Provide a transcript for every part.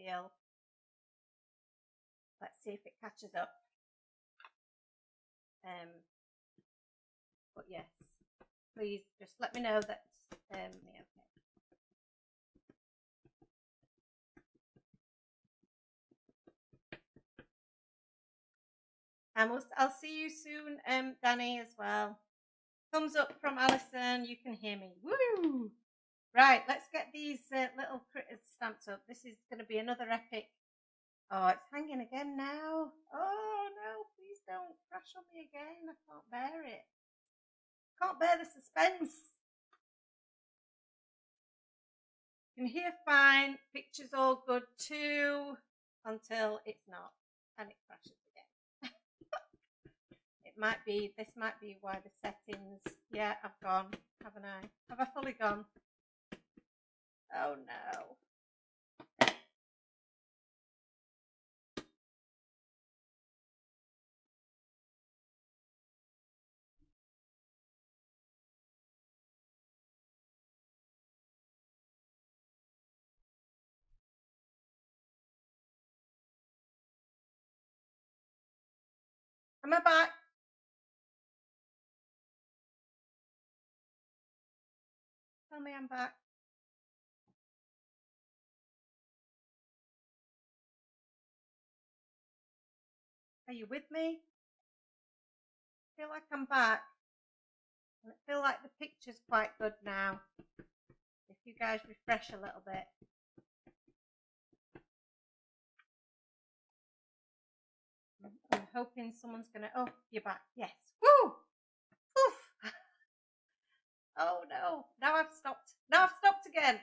feel. Let's see if it catches up. But yes, please just let me know that yeah, okay. I'll see you soon, Danny, as well. Thumbs up from Alison. You can hear me. Woo! Right, let's get these little critters stamped up. This is going to be another epic. Oh, it's hanging again now. Oh, no, please don't crash on me again. I can't bear it. Can't bear the suspense. You can hear fine. Picture's all good too until it's not. And it crashes again. This might be why the settings. Yeah, I've gone, haven't I? Have I fully gone? Oh no. Am I back? Tell me I'm back. Are you with me? I feel like I'm back. And I feel like the picture's quite good now. If you guys refresh a little bit. I'm hoping someone's gonna. Oh, you're back. Yes. Woo! Oof. Oh no! Now I've stopped. Now I've stopped again.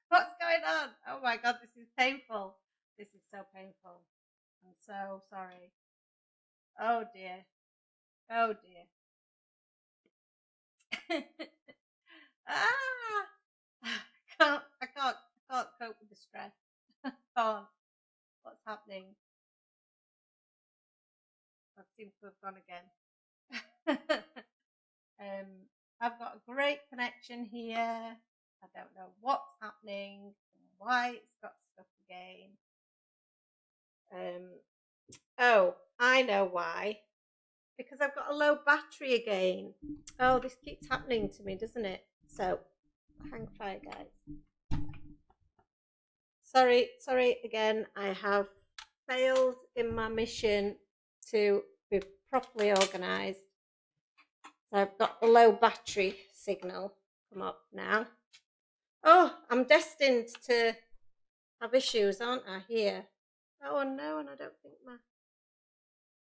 What's going on? Oh my god, this is painful. This is so painful. I'm so sorry. Oh dear. Oh dear. Ah! I can't cope with the stress. I can't. What's happening? I seem to have gone again. I've got a great connection here. I don't know what's happening, why it's got stuck again. Oh, I know why. Because I've got a low battery again. Oh, this keeps happening to me, doesn't it? So, hang fire, guys. Sorry again. I have failed in my mission to be properly organised. So I've got the low battery signal come up now. Oh, I'm destined to have issues, aren't I, here? Oh no, and I don't think my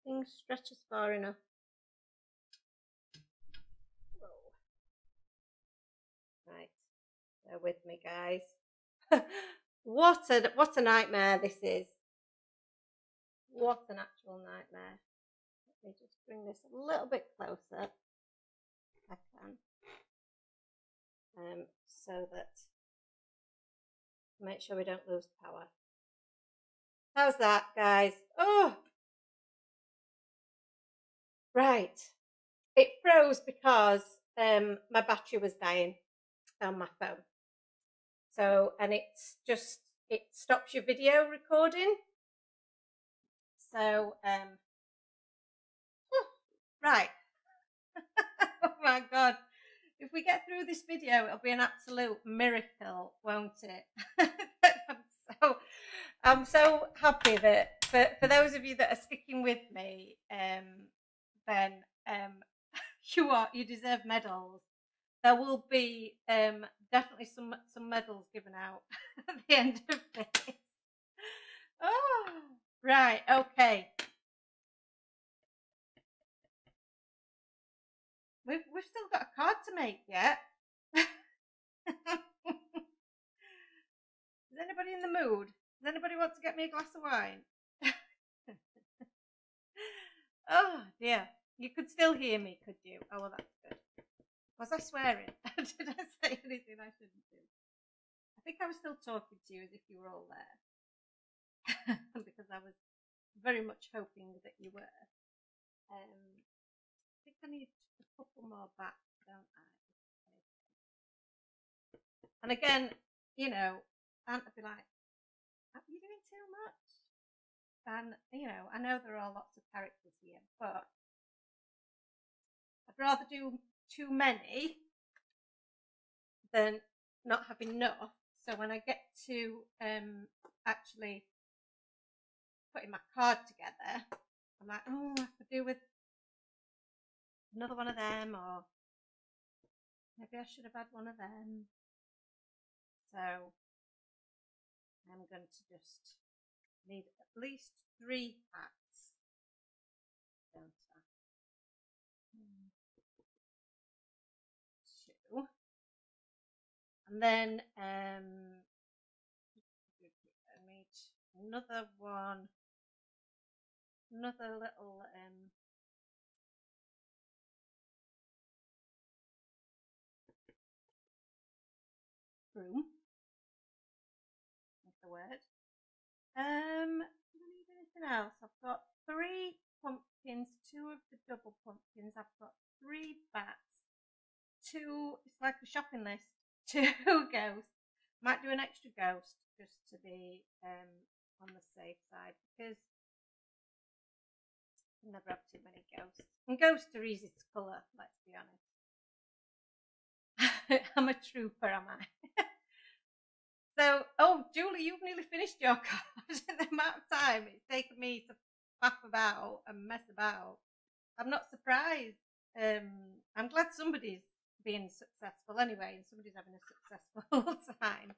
thing stretches far enough. Whoa. Right, bear with me, guys. What a nightmare this is. What an actual nightmare. Let me just bring this a little bit closer if I can. So that make sure we don't lose power. How's that, guys? Oh, right. It froze because my battery was dying on my phone. So, and it stops your video recording. So, right. Oh my God. If we get through this video, it'll be an absolute miracle, won't it? I'm so happy that for those of you that are sticking with me, then you deserve medals. There will be definitely some medals given out at the end of this. Oh, right, okay. We've still got a card to make yet. Is anybody in the mood? Does anybody want to get me a glass of wine? Oh dear. You could still hear me, could you? Oh well, that's good. Was I swearing? Did I say anything I shouldn't do? I think I was still talking to you as if you were all there. Because I was very much hoping that you were. I think I need a couple more back, don't I? And again, you know, Aunt would be like, "Are you doing too much. And, you know, I know there are lots of characters here, but I'd rather do too many than not have enough. So when I get to actually putting my card together, I'm like, oh, I could do with another one of them, or maybe I should have had one of them. So I'm going to just need at least 3 hats, don't I? 2. And then I need another one, another little broom, is the word. Do I need anything else? I've got 3 pumpkins, 2 of the double pumpkins. I've got 3 bats, 2. It's like a shopping list. 2 ghosts. Might do an extra ghost just to be on the safe side, because I never have too many ghosts. And ghosts are easy to colour. Let's be honest. I'm a trooper, am I? So, oh, Julie, you've nearly finished your card. The amount of time it's taken me to faff about and mess about, I'm not surprised. I'm glad somebody's being successful anyway, and somebody's having a successful time.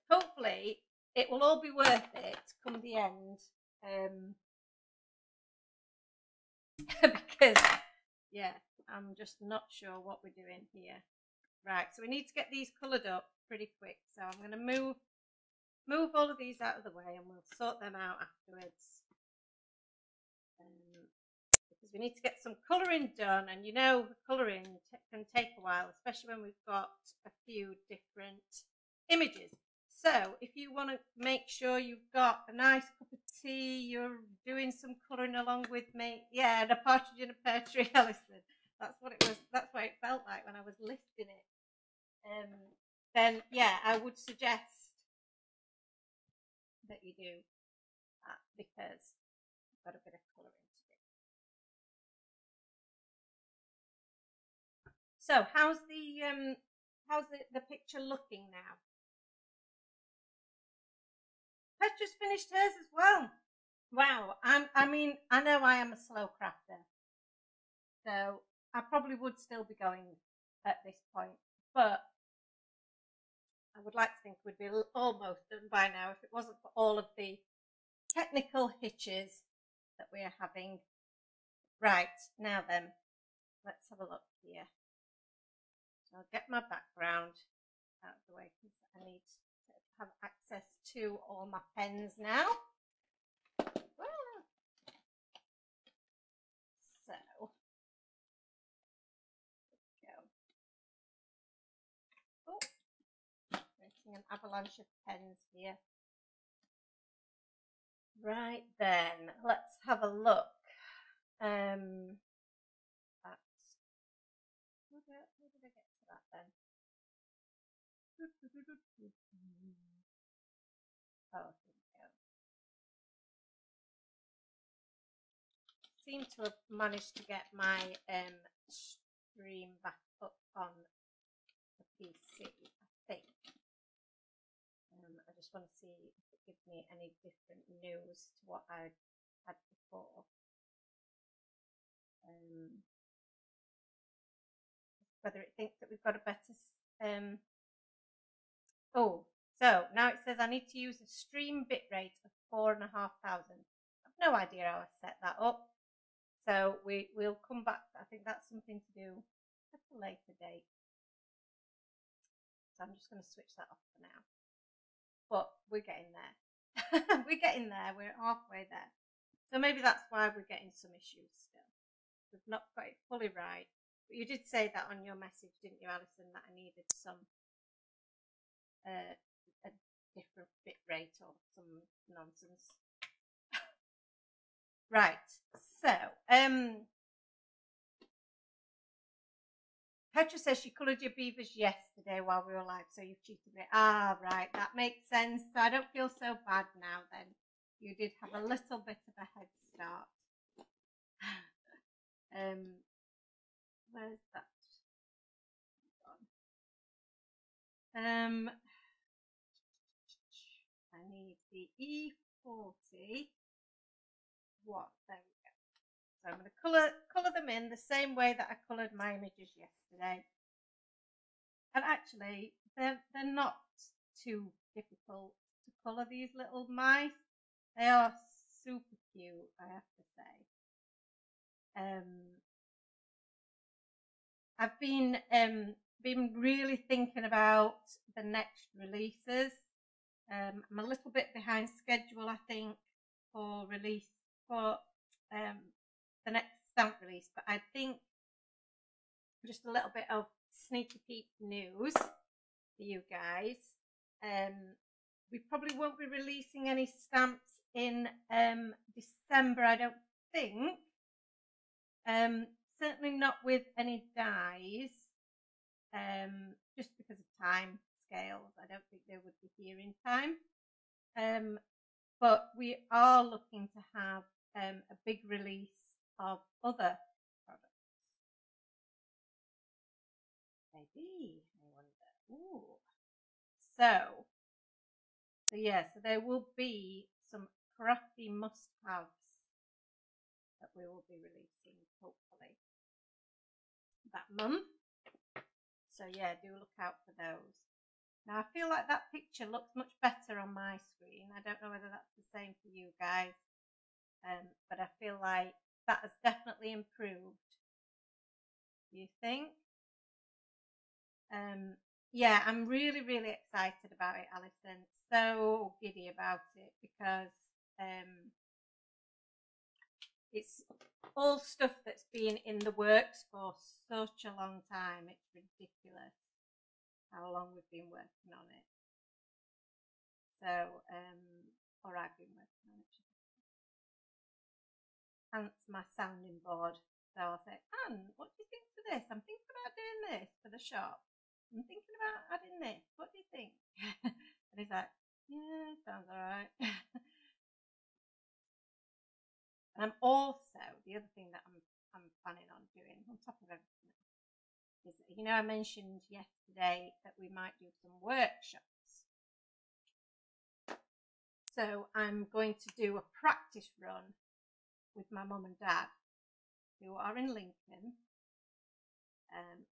Hopefully, it will all be worth it come the end. Because, yeah, I'm just not sure what we're doing here. Right, so we need to get these coloured up pretty quick. So I'm going to move all of these out of the way, and we'll sort them out afterwards. Because we need to get some colouring done, and you know the colouring can take a while, especially when we've got a few different images. So if you want to make sure you've got a nice cup of tea, you're doing some colouring along with me. Yeah, and a partridge in a pear tree, Alison. That's what it was. That's what it felt like when I was listing it. Then yeah, I would suggest that you do that, because I've got a bit of colouring to do. So how's the picture looking now? Petra's finished hers as well. Wow, I mean, I know I am a slow crafter, so I probably would still be going at this point, but I would like to think we'd be almost done by now if it wasn't for all of the technical hitches that we are having. Right, now then, let's have a look here. So I'll get my background out of the way, because I need to have access to all my pens now. So, go. Oh, creating an avalanche of pens here. Right then, let's have a look. How did I get to that then? Oh, here we go. Seem to have managed to get my stream back up on the PC, I think. I just want to see if it gives me any different news to what I had before. Whether it thinks that we've got a better oh, so now it says I need to use a stream bitrate of 4,500. I've no idea how I set that up, so we'll come back. I think that's something to do at a later date, so I'm just going to switch that off for now. But we're getting there. We're getting there. We're halfway there, so maybe that's why we're getting some issues still. We've not got it fully right. But you did say that on your message, didn't you, Alison, that I needed some a different bit rate or some nonsense. Right, so Petra says she coloured your beavers yesterday while we were live, so you've cheated me. Ah, right, that makes sense. So I don't feel so bad now then. you did have a little bit of a head start. Where's that gone? I need the E40. What? There we go. So I'm going to colour them in the same way that I coloured my images yesterday. And actually, they're not too difficult to colour, these little mice. They are super cute, I have to say. I've been really thinking about the next releases. I'm a little bit behind schedule, I think, for release for the next stamp release, but I think just a little bit of sneaky peek news for you guys. We probably won't be releasing any stamps in December, I don't think. Certainly not with any dies, just because of time scales. I don't think they would be here in time. But we are looking to have a big release of other products. Maybe, I wonder. Ooh. So yeah, so there will be some crafty must-haves that we will be releasing, hopefully, that month. So yeah, do look out for those. Now I feel like that picture looks much better on my screen. I don't know whether that's the same for you guys, but I feel like that has definitely improved. Do you think? Yeah, I'm really, really excited about it, Alison. So giddy about it because it's all stuff that's been in the works for such a long time. It's ridiculous how long we've been working on it. So, or I've been working on it. Hence my sounding board. So I'll say, Anne, what do you think for this? I'm thinking about doing this for the shop. I'm thinking about adding this. What do you think? And he's like, yeah, sounds all right. And I'm also, the other thing that I'm planning on doing on top of everything is, you know, I mentioned yesterday that we might do some workshops. So I'm going to do a practice run with my mum and dad, who are in Lincoln,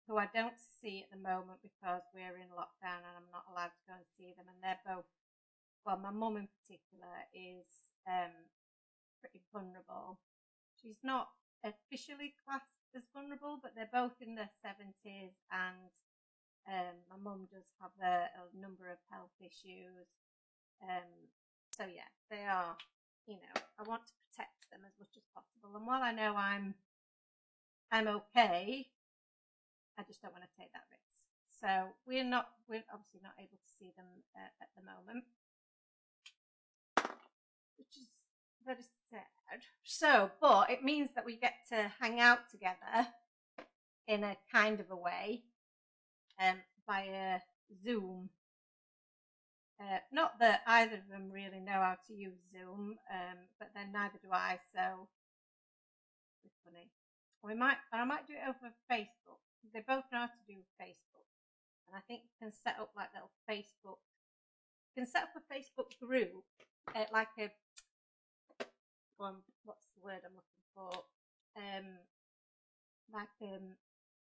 who I don't see at the moment because we're in lockdown and I'm not allowed to go and see them. And they're both, well, my mum in particular is pretty vulnerable. She's not officially classed as vulnerable, but they're both in their 70s, and my mum does have a number of health issues. So yeah, they are, you know, I want to protect them as much as possible. And while I know I'm okay, I just don't want to take that risk. So we're obviously not able to see them at the moment, which is very sad. So, but it means that we get to hang out together in a kind of a way, via Zoom. Not that either of them really know how to use Zoom, but then neither do I. So it's funny. I might do it over Facebook because they both know how to do Facebook, and I think you can set up like little Facebook. You can set up a Facebook group, like a what's the word I'm looking for? Like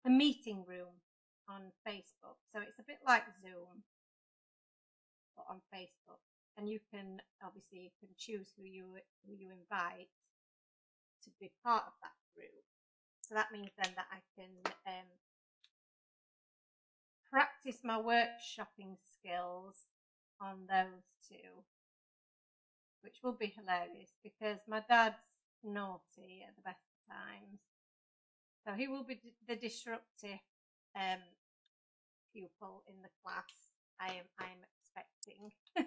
a meeting room on Facebook. So it's a bit like Zoom, but on Facebook. And you can choose who you invite to be part of that group. So that means then that I can practice my workshopping skills on those two, which will be hilarious because my dad's naughty at the best of times. So he will be the disruptive pupil in the class. I am expecting. So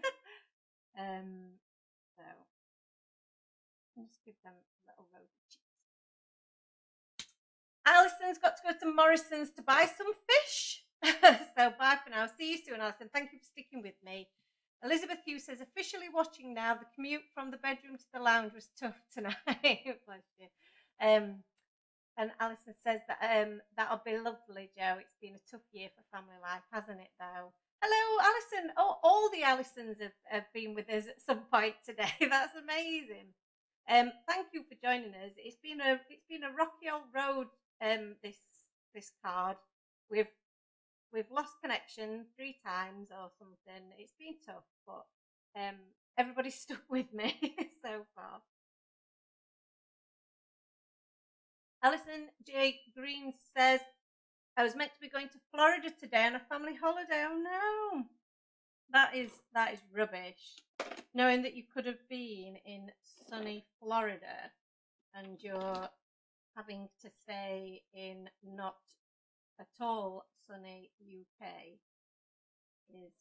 I'll just give them a little rosy cheeks. Alison's got to go to Morrison's to buy some fish. So bye for now. See you soon, Alison. Thank you for sticking with me. Elizabeth Hughes says, officially watching now. The commute from the bedroom to the lounge was tough tonight. Bless you. And Alison says that that'll be lovely, Joe. It's been a tough year for family life, hasn't it, though? Hello, Alison. Oh, all the Alisons have been with us at some point today. That's amazing. Thank you for joining us. It's been a rocky old road. This card. We've lost connection 3 times or something. It's been tough, but everybody's stuck with me so far. Alison J. Green says, I was meant to be going to Florida today on a family holiday. Oh no. That is rubbish. Knowing that you could have been in sunny Florida and you're having to stay in not at all sunny UK is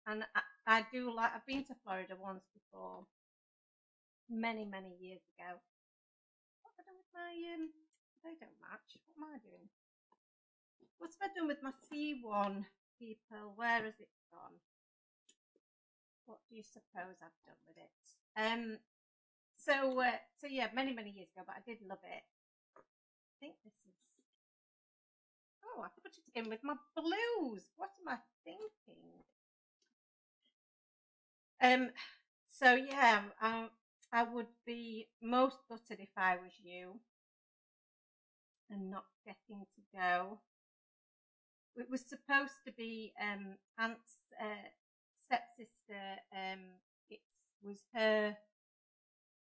and I do like, I've been to Florida once before, many years ago. What have I done with my they don't match. What am I doing? What's I done with my C1, people? Where has it gone? What do you suppose I've done with it? So yeah, many years ago, but I did love it. I think this is. Oh, I put it in with my blues. What am I thinking? So yeah, I would be most gutted if I was you and not getting to go. It was supposed to be Aunt's stepsister. It was her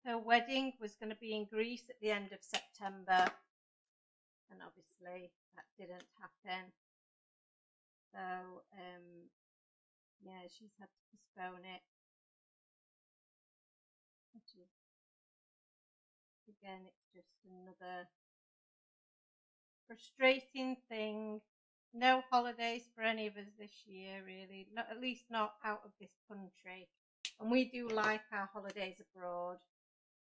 wedding was going to be in Greece at the end of September, and obviously that didn't happen. So yeah, she's had to postpone it. Which is, again, it's just another frustrating thing. No holidays for any of us this year, really. Not, at least not out of this country. And we do like our holidays abroad.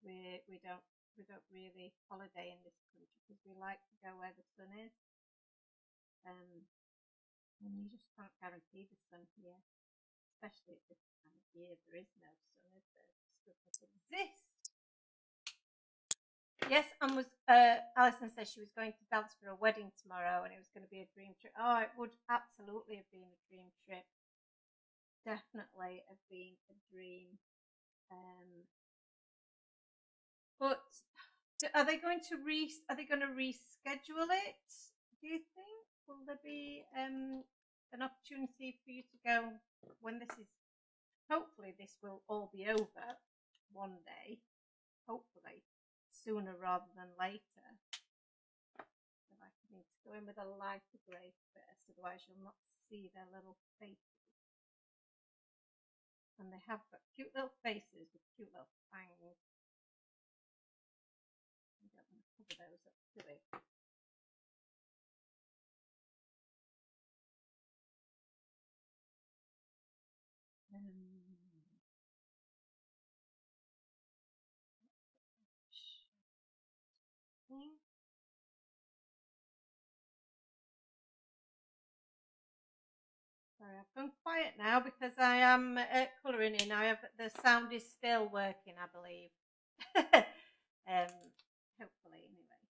We don't really holiday in this country because we like to go where the sun is. And you just can't guarantee the sun here, especially at this time of year. There is no sun, is there? It just doesn't exist. Yes, and Alison says she was going to Dallas for a wedding tomorrow and it was going to be a dream trip. Oh, it would absolutely have been a dream trip. Definitely have been a dream. But are they going to reschedule it? Do you think? Will there be an opportunity for you to go when this is? Hopefully, this will all be over one day. Hopefully, sooner rather than later. So I need to go in with a lighter grey first, otherwise you'll not see their little faces. And they have got cute little faces with cute little fangs. I don't want to cover those up, do we? Sorry, I've gone quiet now because I am colouring in. The sound is still working, I believe. Hopefully, anyway.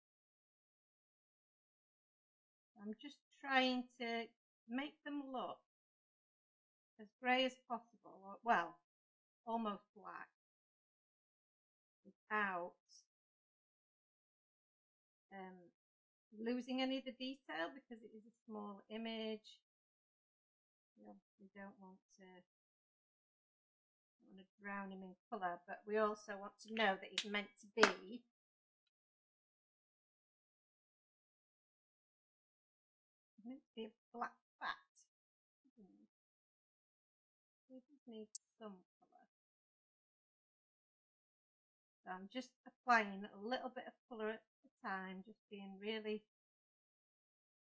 I'm just trying to make them look as grey as possible, or, well, almost black, without losing any of the detail because it is a small image. We obviously don't want to drown him in colour, but we also want to know that he's meant to be a black bat. We just need some colour. So I'm just applying a little bit of colour at a time, just being really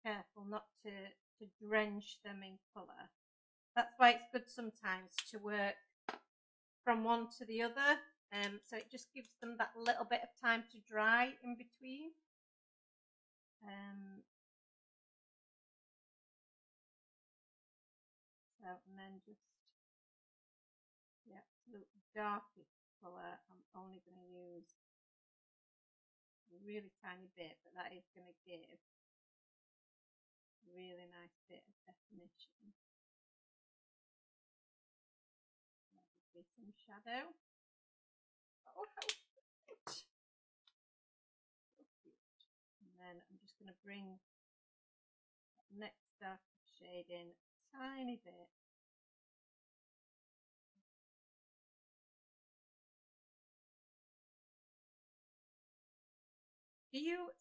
careful not to drench them in colour. That's why it's good sometimes to work from one to the other, so it just gives them that little bit of time to dry in between. So, and then just darkest colour. I'm only going to use a really tiny bit, but that is going to give a really nice bit of definition. There will be some shadow. Oh, how cute! So cute. And then I'm just going to bring that next darkest shade in a tiny bit.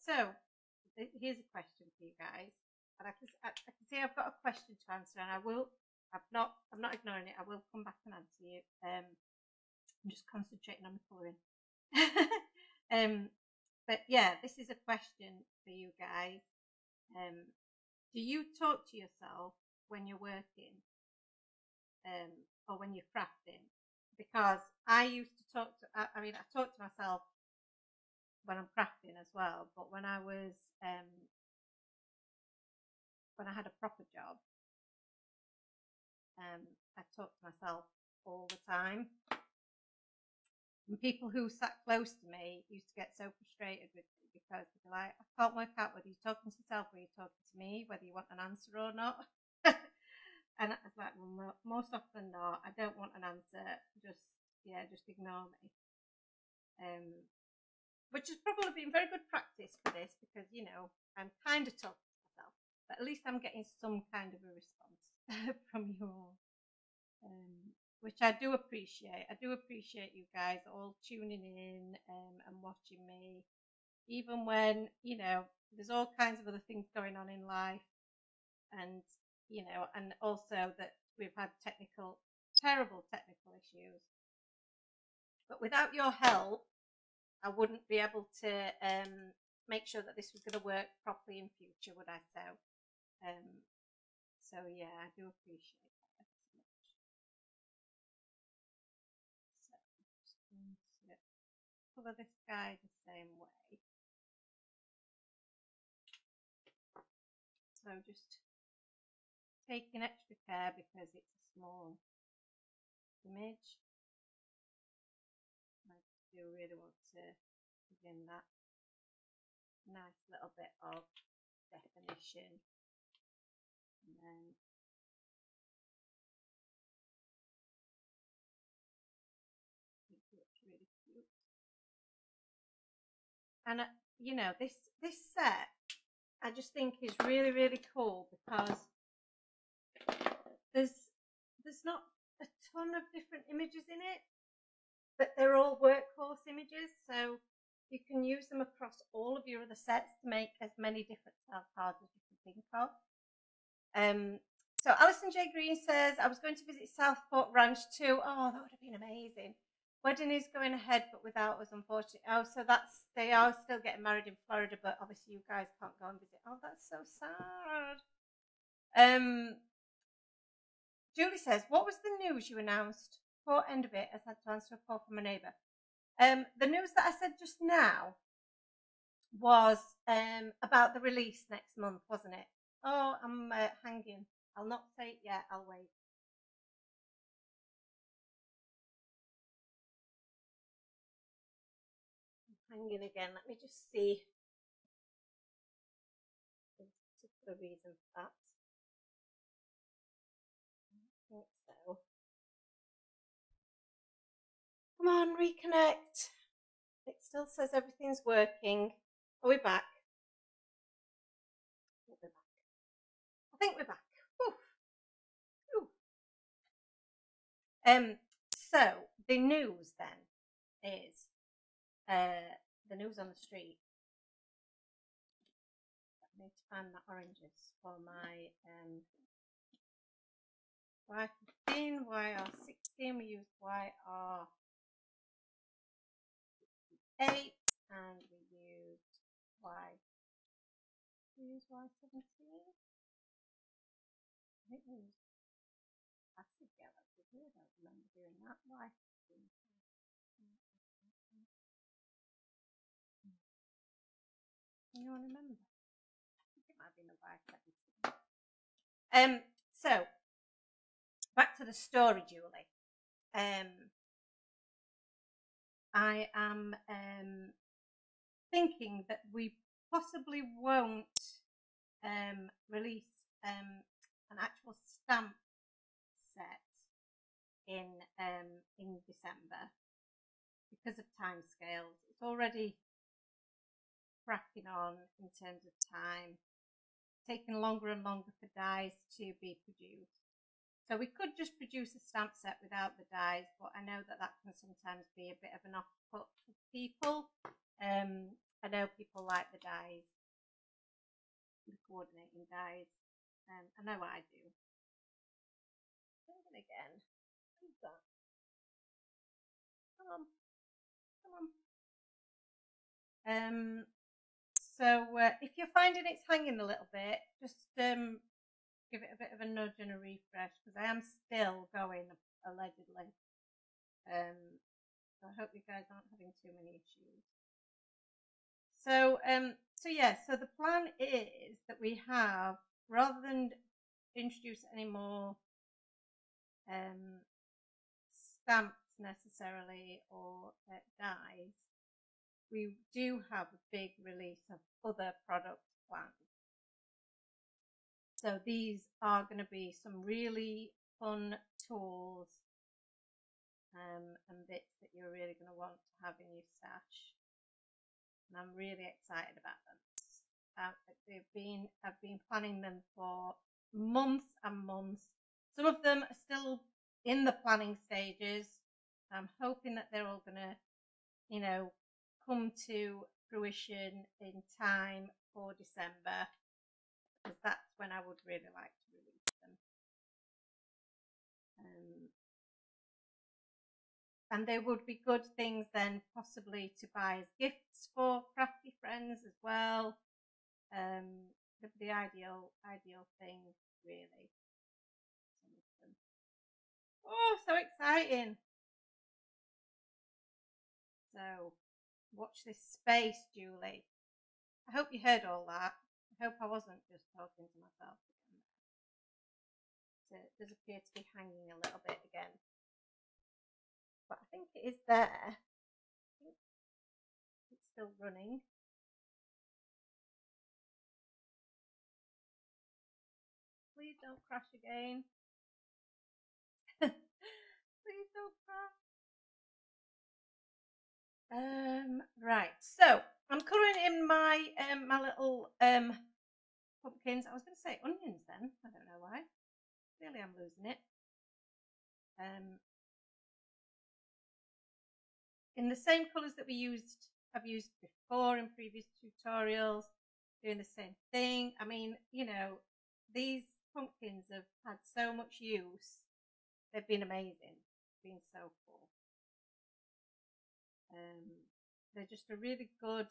So here's a question for you guys, and I can see I've got a question to answer, and I'm not ignoring it. I will come back and answer you. I'm just concentrating on the colouring. But yeah, this is a question for you guys. Do you talk to yourself when you're working, or when you're crafting? Because I used to talk to. I mean, I talk to myself when I'm crafting as well, but when I was when I had a proper job, I talked to myself all the time, and people who sat close to me used to get so frustrated with me because they'd be like, I can't work out whether you're talking to yourself or you're talking to me, whether you want an answer or not. And I was like, well, most often not, I don't want an answer, just ignore me. Which has probably been very good practice for this, because I'm kind of talking to myself, but at least I'm getting some kind of a response from you all, which I do appreciate. I do appreciate you guys all tuning in and watching me, even when there's all kinds of other things going on in life, and and also that we've had terrible technical issues. But without your help, I wouldn't be able to make sure that this was going to work properly in future, would I? So yeah, I do appreciate that so much. So I'm just going to colour this guy the same way. So just taking extra care because it's a small image. I do really want to begin that nice little bit of definition, and then it looks really cute. And this set I just think is really, really cool because there's not a ton of different images in it, but they're all workhorse images, so you can use them across all of your other sets to make as many different style cards as you can think of. So Alison J. Green says, I was going to visit Southport Ranch too. Oh, that would have been amazing. Wedding is going ahead, but without us, unfortunately. Oh, so they are still getting married in Florida, but obviously you guys can't go and visit. Oh, that's so sad. Julie says, what was the news you announced? Poor end of it, as I had to answer a call from a neighbour. The news that I said just now was about the release next month, wasn't it? Oh, I'm hanging. I'll not say it yet. I'll wait. I'm hanging again. Let me just see. There's a particular reason for that. I think so. Come on, reconnect. It still says everything's working. Are we back? I think we're back. Oof. Oof. So the news then is the news on the street. I need to find my oranges for my YR15, YR16. We use YR8 and we used Y17. I think we used acid yellow, did we? I don't remember doing that. Y15. Anyone remember? I think it might have been the Y17. So back to the story, Julie. I am thinking that we possibly won't release an actual stamp set in December because of timescales. It's already cracking on in terms of time, taking longer and longer for dies to be produced. So we could just produce a stamp set without the dies, but I know that that can sometimes be a bit of an off-put for people. I know people like the dies, the coordinating dies. I know I do. Thinking again. Who's that? Come on, come on. So if you're finding it's hanging a little bit, just give it a bit of a nudge and a refresh, because I am still going allegedly. So I hope you guys aren't having too many issues. So so the plan is that we have, rather than introduce any more stamps necessarily or dies, we do have a big release of other products planned. So these are going to be some really fun tools and bits that you're really going to want to have in your stash. And I'm really excited about them. I've been planning them for months and months. Some of them are still in the planning stages. I'm hoping that they're all going to, come to fruition in time for December, because that's when I would really like to release them. And they would be good things then possibly to buy as gifts for crafty friends as well. The ideal thing, really. Oh, so exciting. So watch this space, Julie. I hope you heard all that. I hope I wasn't just talking to myself again. So it does appear to be hanging a little bit again, but I think it is there. I think it's still running. Please don't crash again. Please don't crash. Right, so I'm colouring in my my little pumpkins. I was going to say onions then. I don't know why. Really, I'm losing it. In the same colours that I've used before in previous tutorials, doing the same thing. I mean, these pumpkins have had so much use. They've been amazing. Been so cool. They're just a really good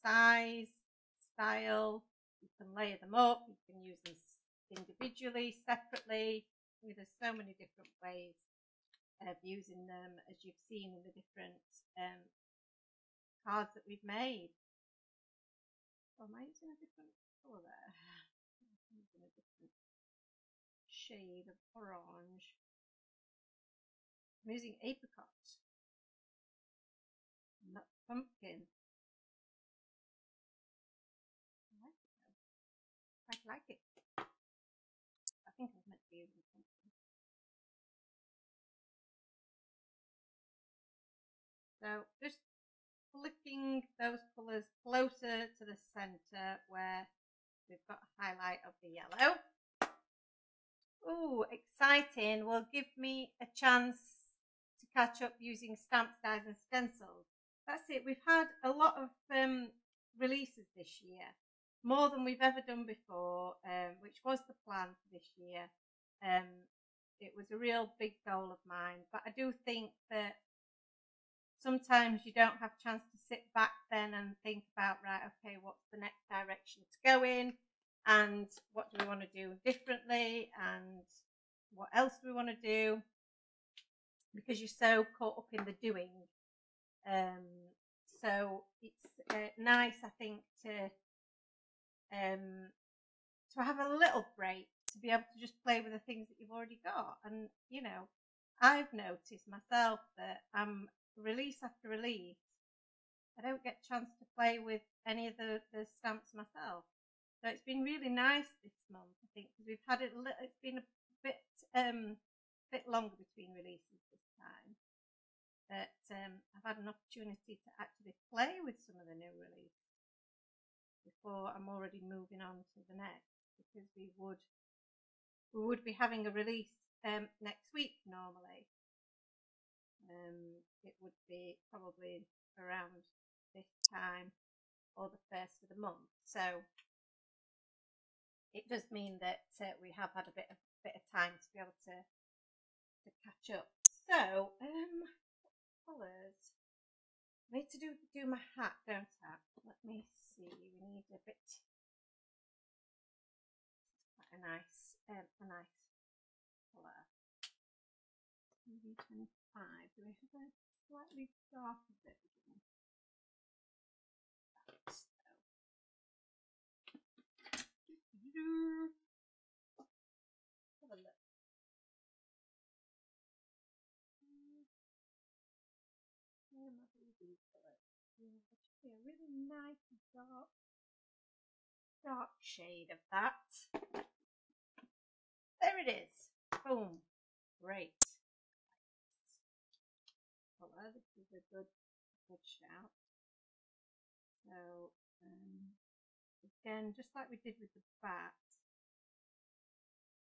size, style. You can layer them up. You can use them individually, separately. There's so many different ways of using them, as you've seen in the different cards that we've made. Oh, am I using a different colour there? I'm using a different shade of orange. I'm using apricot, not pumpkin. I like it. I think I was meant to be using pumpkin. So just flicking those colours closer to the centre where we've got a highlight of the yellow. Oh, exciting. Will give me a chance to catch up using stamps, dies and stencils. That's it. We've had a lot of releases this year, more than we've ever done before, which was the plan for this year. It was a real big goal of mine, but I do think that sometimes you don't have a chance to sit back then and think about, right, okay, what's the next direction to go in, and what do we want to do differently, and what else do we want to do, because you're so caught up in the doing. So it's nice, I think, to have a little break, to be able to just play with the things that you've already got. And I've noticed myself that I'm release after release, I don't get a chance to play with any of the stamps myself. So it's been really nice this month, I think, because we've had it's been a bit longer between releases this time. But I've had an opportunity to actually play with some of the new releases before I'm already moving on to the next, because we would be having a release next week normally. It would be probably around this time or the first of the month. So it does mean that we have had a bit of time to be able to catch up. So colours. I need to do my hat, don't I? Let me see. We need a bit. Quite a nice colour. 25. Do we have a slightly darker version? Have a look. A really nice dark shade of that. There it is. Boom. Great. Colour. This is a good shout. So again, just like we did with the bat,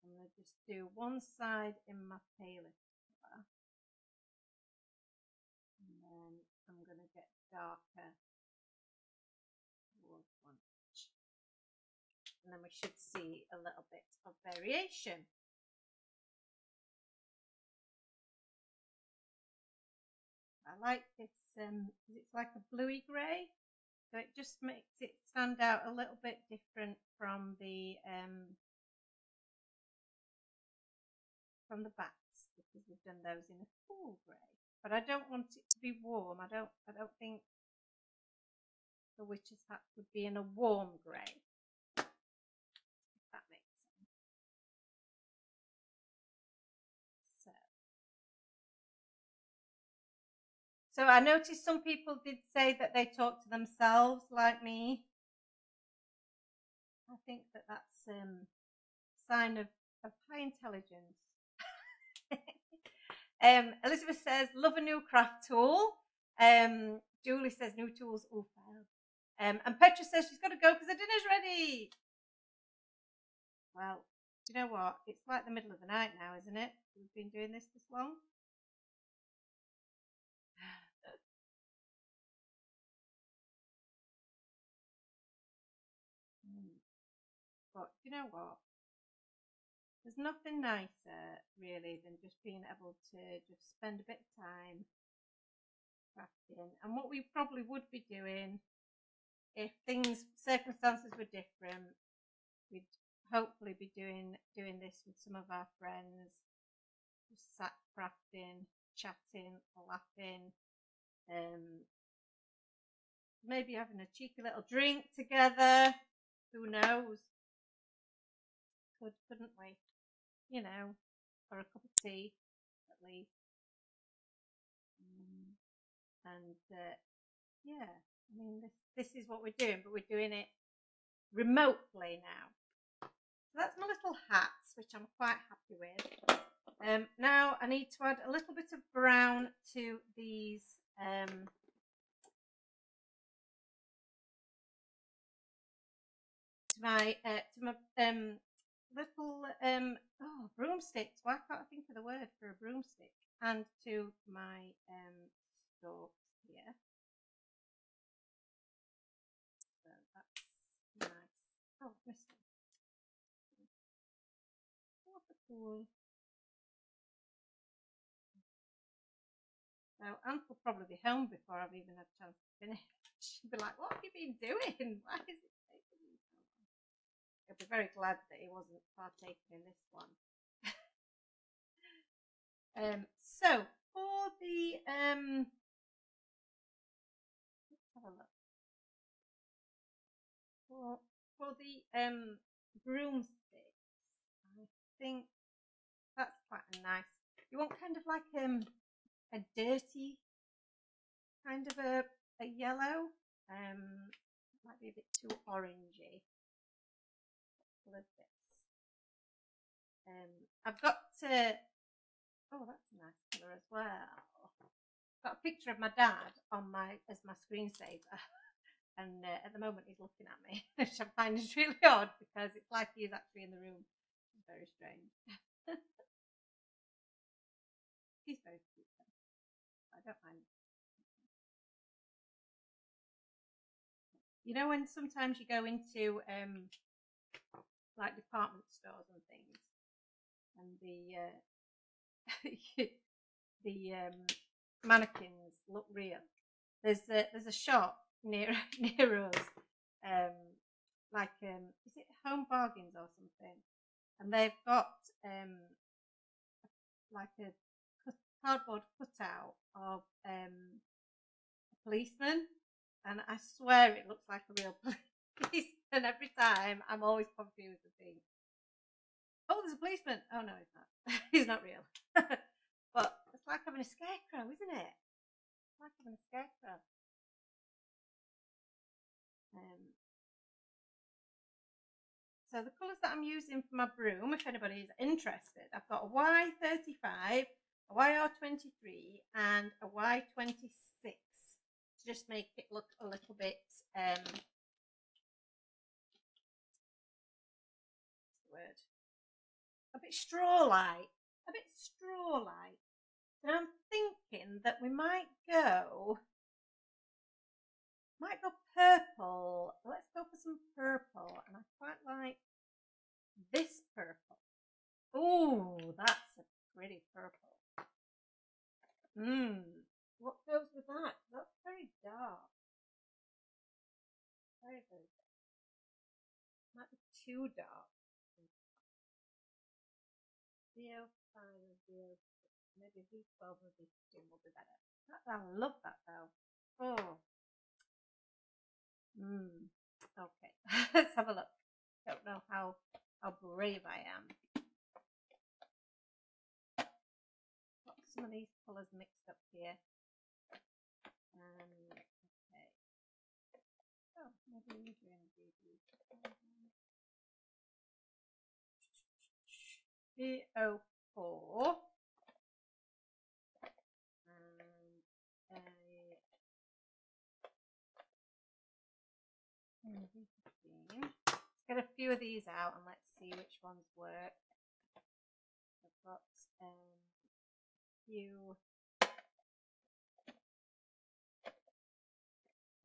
I'm going to just do one side in my palest colour, and then I'm going to get darker towards one edge, and then we should see a little bit of variation. I like this, it's like a bluey grey, so it just makes it stand out a little bit different from the bats, because we've done those in a cool grey. But I don't want it to be warm. I don't think the witch's hat would be in a warm grey, if that makes sense. So I noticed some people did say that they talk to themselves like me. I think that that's a sign of high intelligence. Elizabeth says, love a new craft tool. Julie says, new tools. Oh, failed. And Petra says she's got to go because the dinner's ready. Well, do you know what? It's like the middle of the night now, isn't it? We've been doing this long. But you know what? There's nothing nicer, really, than just being able to just spend a bit of time crafting. And what we probably would be doing if circumstances were different, we'd hopefully be doing this with some of our friends, just sat crafting, chatting, laughing, maybe having a cheeky little drink together. Who knows? Couldn't we? You know, or a cup of tea at least. And yeah, I mean, this is what we're doing, but we're doing it remotely now. So that's my little hats, which I'm quite happy with. Now I need to add a little bit of brown to these to my little broomsticks. Why can't I think of the word for a broomstick? And to my stalks here. So that's nice. Oh, missed one. What a cool. So Aunt will probably be home before I've even had a chance to finish. She'll be like, what have you been doing? Why is it taking you so long? He'll be very glad that he wasn't partaking in this one. So for the let's have a look. For the broomsticks, I think that's quite a nice. You want kind of like a dirty kind of a yellow. Might be a bit too orangey. Love this. I've got oh, that's a nice colour as well. Got a picture of my dad on as my screensaver, and at the moment he's looking at me, which I find is really odd because it's like he's actually in the room. It's very strange. He's very cute though. I don't mind. You know when sometimes you go into like department stores and things, and the mannequins look real. There's a shop near near us, like is it Home Bargains or something, and they've got like a cardboard cutout of a policeman, and I swear it looks like a real policeman every time. I'm always confused and think, oh, there's a policeman. Oh no, he's not. He's not real. But it's like having a scarecrow, isn't it? It's like having a scarecrow. So the colours that I'm using for my broom, if anybody is interested, I've got a Y35, a YR23 and a Y26 to just make it look a little bit, what's the word? A bit straw-like, a bit straw-like. And I'm thinking that we might go purple. Let's go for some purple, and I quite like this purple. Oh, that's a pretty purple. What goes with that? That's very dark. Very, very dark. Might be too dark. VO5 and VO6. Maybe V12 or V15 will be better. I love that though. Oh. Okay. Let's have a look. Don't know how brave I am. Got some of these colours mixed up here. Okay. Oh, maybe we're doing VO4 and V15. Let's get a few of these out and let's see which ones work. I've got a few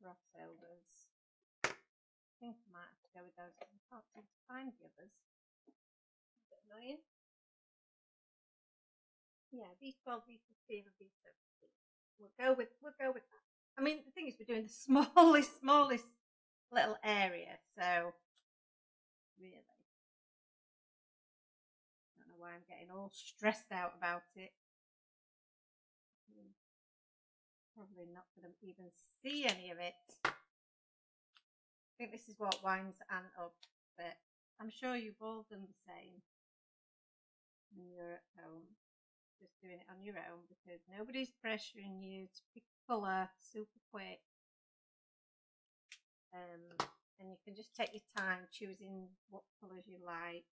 crossovers. I think I might have to go with those because I can't seem to find the others. A bit annoying. Yeah, V12, V15 and V17. We'll go with that. I mean, the thing is, we're doing the smallest little area, so really, I don't know why I'm getting all stressed out about it. Probably not going to even see any of it. I think this is what winds Anne up, but I'm sure you've all done the same when you're at home. Just doing it on your own because nobody's pressuring you to pick a colour super quick, and you can just take your time choosing what colours you like.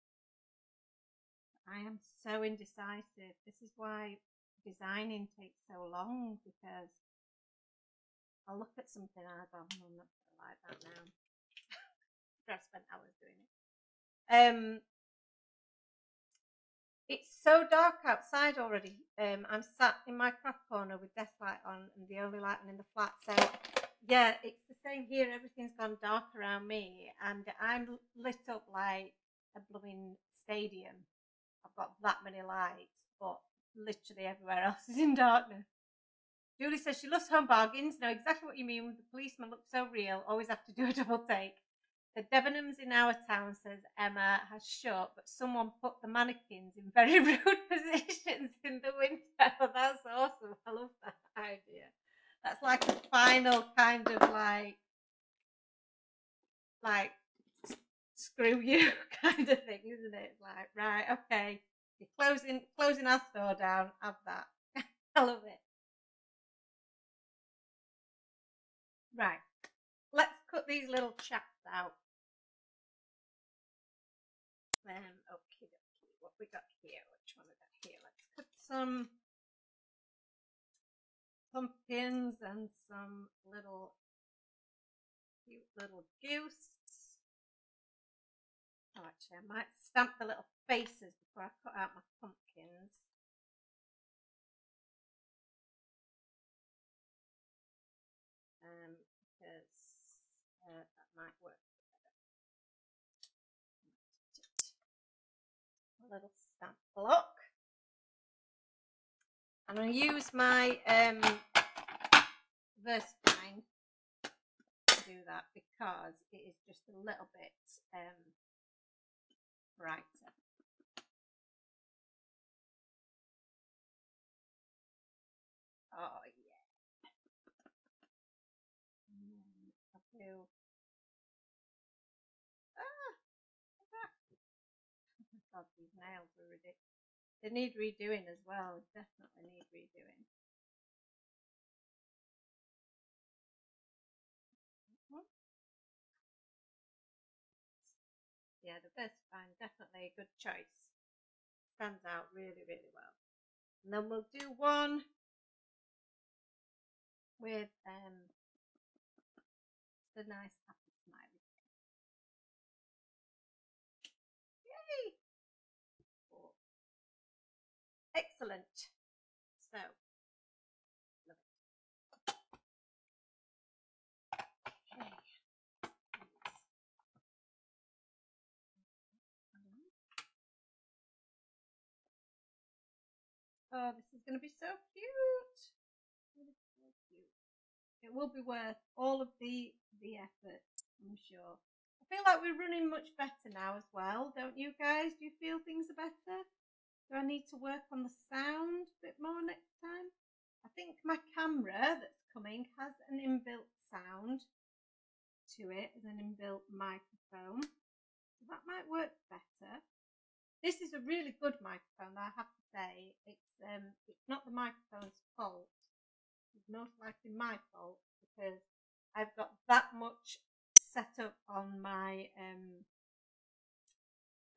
I am so indecisive. This is why designing takes so long, because I'll look at something and I go, I'm not gonna like that now. I spent hours doing it. It's so dark outside already. I'm sat in my craft corner with desk light on and the only light on in the flat. So yeah, it's the same here. Everything's gone dark around me and I'm lit up like a blooming stadium. I've got that many lights, but literally everywhere else is in darkness. Julie says she loves Home Bargains. Know exactly what you mean. The policeman looks so real. Always have to do a double take. The Debenhams in our town, says Emma, has shut, but someone put the mannequins in very rude positions in the window. Oh, that's awesome. I love that idea. That's like a final kind of like screw you kind of thing, isn't it? It's like, right, okay, you're closing our store down. Have that. I love it. Right, let's cut these little chaps out. Okay, what we got here? Which one we got here? Let's cut some pumpkins and some cute little goose. Oh, actually, I might stamp the little faces before I cut out my pumpkins. Because that might work better. A little stamp block. I'm going to use my Versafine to do that because it is just a little bit brighter. Oh yeah. I'll do. God, these nails are ridiculous. They need redoing as well. Definitely need redoing. Yeah, the Versafine, definitely a good choice. Stands out really, really well. And then we'll do one with the nice happy smiley. Yay! Oh. Excellent. So, love it. Okay. Oh, this is going to be so cute. So cute. It will be worth all of the effort, I'm sure. I feel like we're running much better now as well, don't you guys? Do you feel things are better? Do I need to work on the sound a bit more next time? I think my camera that's coming has an inbuilt sound to it, as an inbuilt microphone. So that might work better. This is a really good microphone, I have to say. It's not the microphone's fault. It's most likely my fault because I've got that much set up on my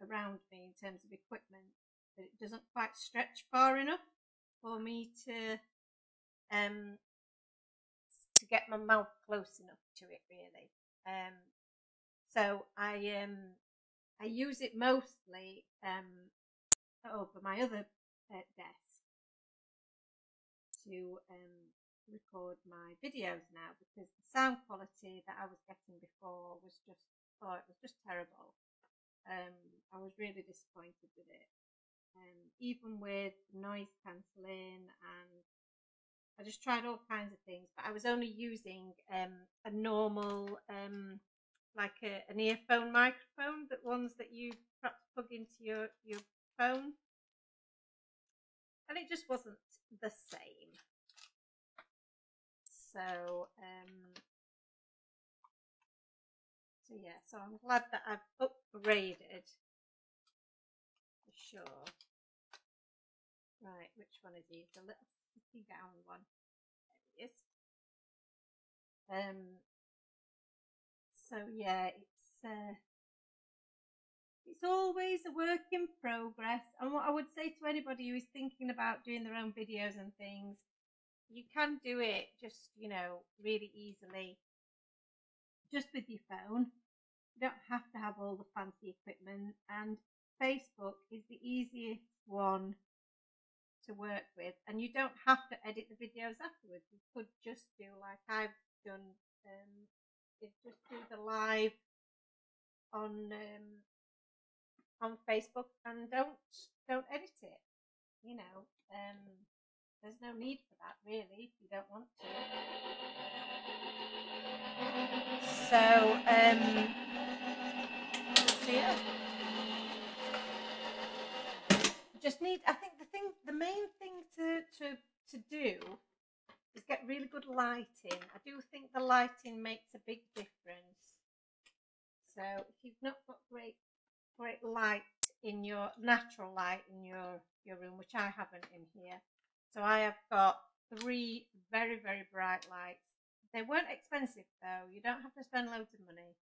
around me in terms of equipment that it doesn't quite stretch far enough for me to get my mouth close enough to it, really. So I use it mostly over my other desk to record my videos now, because the sound quality that I was getting before was just terrible. I was really disappointed with it, even with noise cancelling, and I just tried all kinds of things, but I was only using a normal like an earphone microphone, that ones that you perhaps plug into your phone, and it just wasn't the same. So yeah, so I'm glad that I've upgraded for sure. Right, which one is he? The little sticky down one. There he is. So yeah, it's always a work in progress. And what I would say to anybody who is thinking about doing their own videos and things, you can do it just, really easily, just with your phone. You don't have to have all the fancy equipment, and Facebook is the easiest one to work with, and you don't have to edit the videos afterwards. You could just do like I've done, just do the live on Facebook and don't edit it. There's no need for that, really, if you don't want to. So yeah, just need. I think the main thing to do is get really good lighting. I do think the lighting makes a big difference. So if you've not got great light in your natural light in your room, which I haven't in here, so I have got 3 very, very bright lights They weren't expensive though. You don't have to spend loads of money.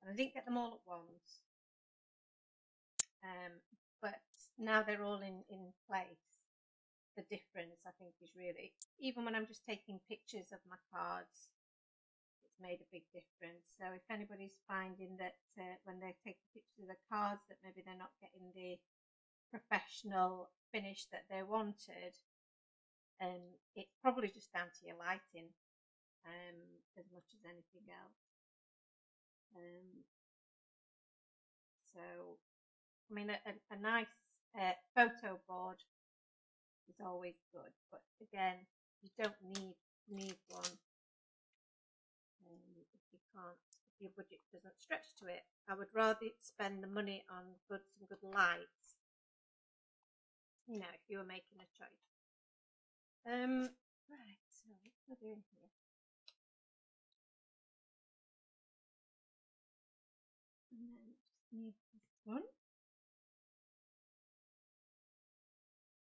And I didn't get them all at once. But now they're all in place. The difference, I think, is really, even when I'm just taking pictures of my cards, it's made a big difference. So if anybody's finding that when they're taking pictures of the cards that maybe they're not getting the professional finish that they wanted, it's probably just down to your lighting as much as anything else. So I mean, a nice photo board is always good, but again, you don't need one if you can't, if your budget doesn't stretch to it. I would rather spend the money on some good lights, you know, if you were making a choice. Right, so what am I doing here? And then just need this one.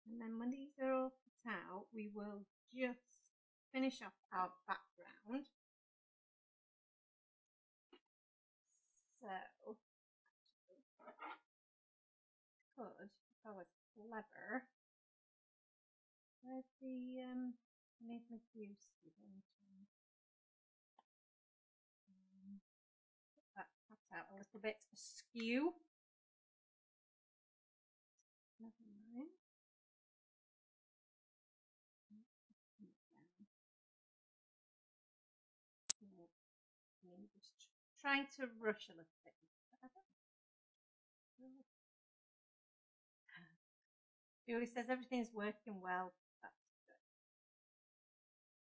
And then when these are all put out, we will just finish off our background. So, could, if I was clever, where's the, I need my view student. Put that cut out a little bit askew. Never mind. I'm just trying to rush a little bit. Julie says everything's working well. That's good.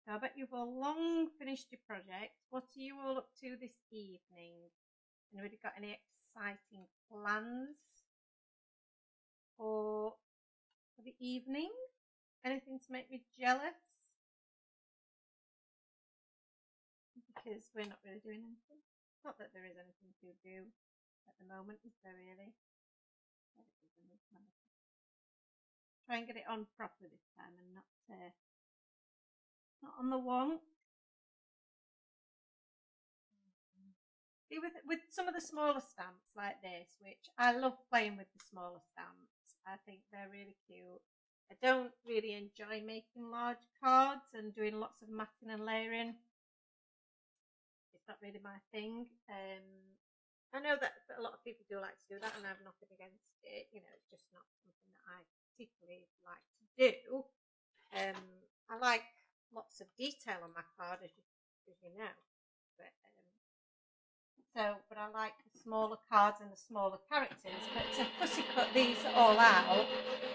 So I bet you've all long finished your project. What are you all up to this evening? Anybody got any exciting plans for the evening? Anything to make me jealous? Because we're not really doing anything. Not that there is anything to do at the moment, is there really? Try and get it on properly this time and not on the wonk. See, with some of the smaller stamps like this, which I love playing with the smaller stamps. I think they're really cute. I don't really enjoy making large cards and doing lots of matting and layering. It's not really my thing. I know that a lot of people do like to do that, and I have nothing against it. You know, it's just not something that I particularly like to do. I like lots of detail on my card, as you know. But I like the smaller cards and the smaller characters. But to fussy cut these all out,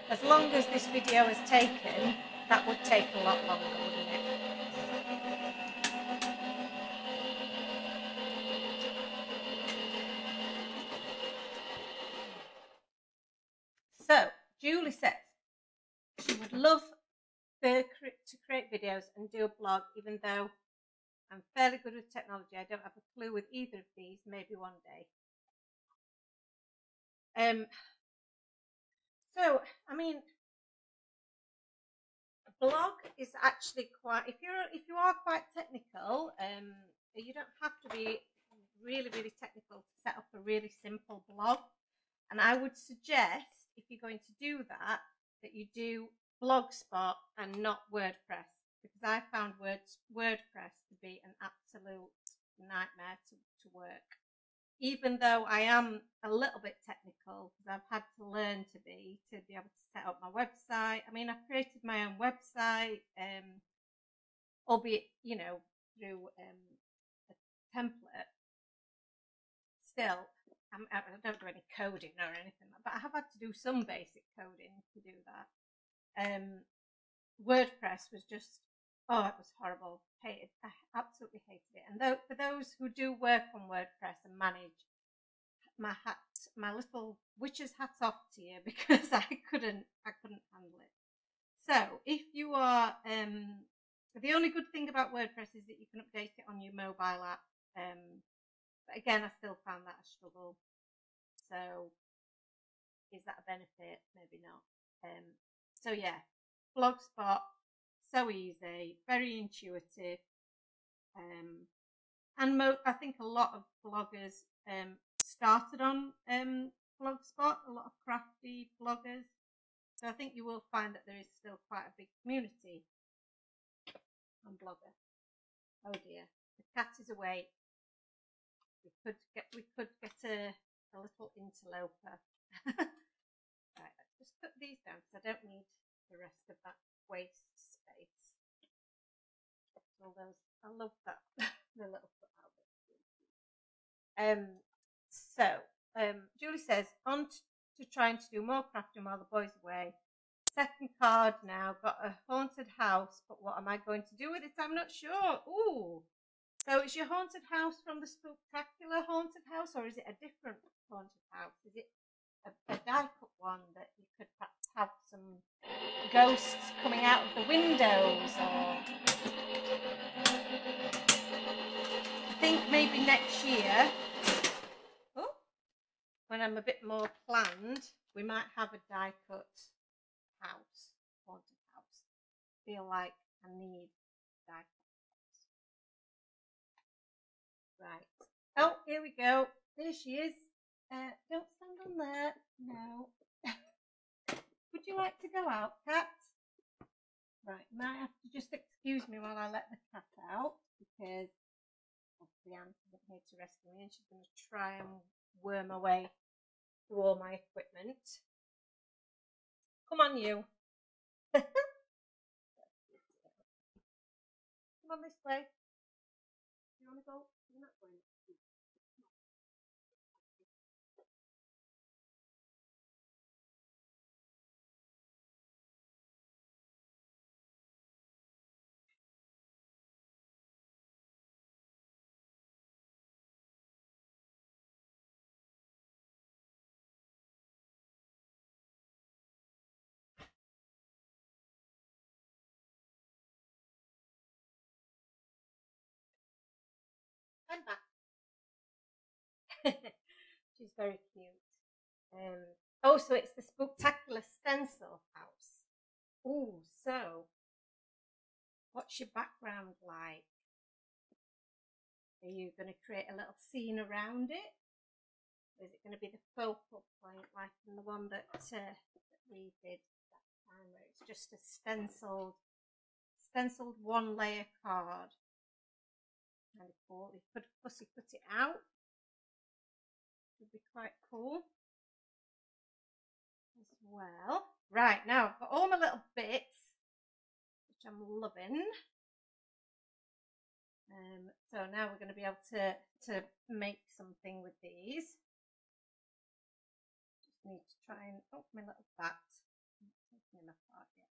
as long as this video is taken, that would take a lot longer, wouldn't it? So, Julie says she would love to create videos and do a blog, even though I'm fairly good with technology. I don't have a clue with either of these, maybe one day. So, I mean, a blog is actually quite, if you are quite technical, you don't have to be really, really technical to set up a really simple blog. And I would suggest, if you're going to do that, that you do Blogspot and not WordPress, because I found WordPress to be an absolute nightmare to work. Even though I am a little bit technical, because I've had to learn to be able to set up my website. I mean, I've created my own website, albeit, you know, through a template. Still, I don't do any coding or anything, but I have had to do some basic coding to do that. WordPress was just, oh, it was horrible. I absolutely hated it. And for those who do work on WordPress and manage, my little witch's hat's off to you, because I couldn't handle it. So if you are, the only good thing about WordPress is that you can update it on your mobile app. But again, I still found that a struggle. So is that a benefit? Maybe not. So yeah, Blogspot, so easy, very intuitive. And I think a lot of bloggers started on Blogspot, a lot of crafty bloggers. So I think you will find that there is still quite a big community on Blogger. Oh dear, the cat is awake. We could get a little interloper. Right, let's just put these down because I don't need the rest of that waste space. All those, I love that the little foot out. Julie says on to trying to do more crafting while the boys away. Second card now, got a haunted house, but what am I going to do with it? I'm not sure. Ooh, so is your haunted house from the Spooktacular haunted house, or is it a different haunted house? Is it a die-cut one that you could perhaps have some ghosts coming out of the windows, or I think maybe next year, when I'm a bit more planned, we might have a die-cut house, haunted house. Feel like I need die-cut house. Right. Oh, here we go. There she is. Don't stand on there. No. Would you like to go out, cat? Right, you might have to just excuse me while I let the cat out, because obviously Anne isn't here to rescue me and she's going to try and worm her way through all my equipment. Come on, you. Come on this way. You want to go? You're not going. I'm back. She's very cute. Oh, so it's the Spooktacular stencil house. Oh, so what's your background like? Are you going to create a little scene around it? Or is it going to be the focal point, like in the one that we did that time, where it's just a stenciled one layer card? Kind of cool. You could fussy cut it out. Would be quite cool as well. Right, now I've got all my little bits, which I'm loving. So now we're going to be able to make something with these. Just need to try and my little bat. I'm not taking him apart yet.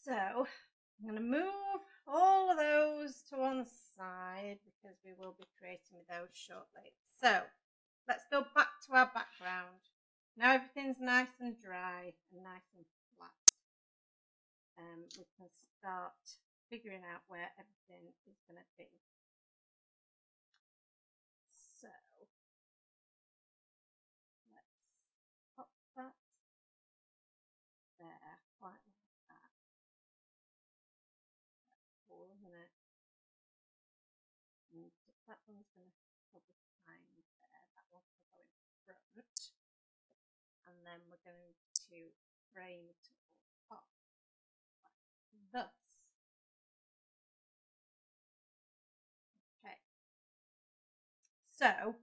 So I'm going to move all of those to one side because we will be creating with those shortly. So let's go back to our background. Now everything's nice and dry and nice and flat. We can start figuring out where everything is going to be. So let's pop that there, quite like that. That's cool, isn't it? And that one's going to probably hang there. That one's going to go in front. And then we're going to frame it all up like thus. Okay. So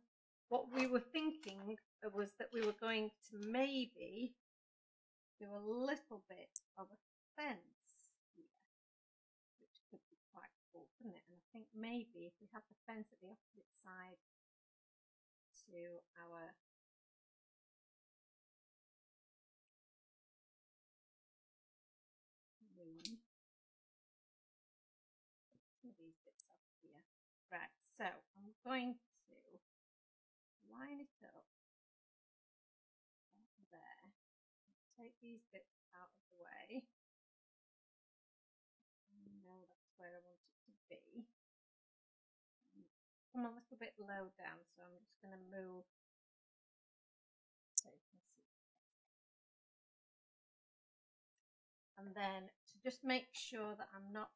what we were thinking was that we were going to maybe do a little bit of a fence here, which could be quite cool, couldn't it? And I think maybe if we have the fence at the opposite side to our room, some of these bits up here. Right, so I'm going to line it up there. Take these bits out of the way. I know that's where I want it to be. Come a little bit low down, so I'm just going to move so you can see. And then to just make sure that I'm not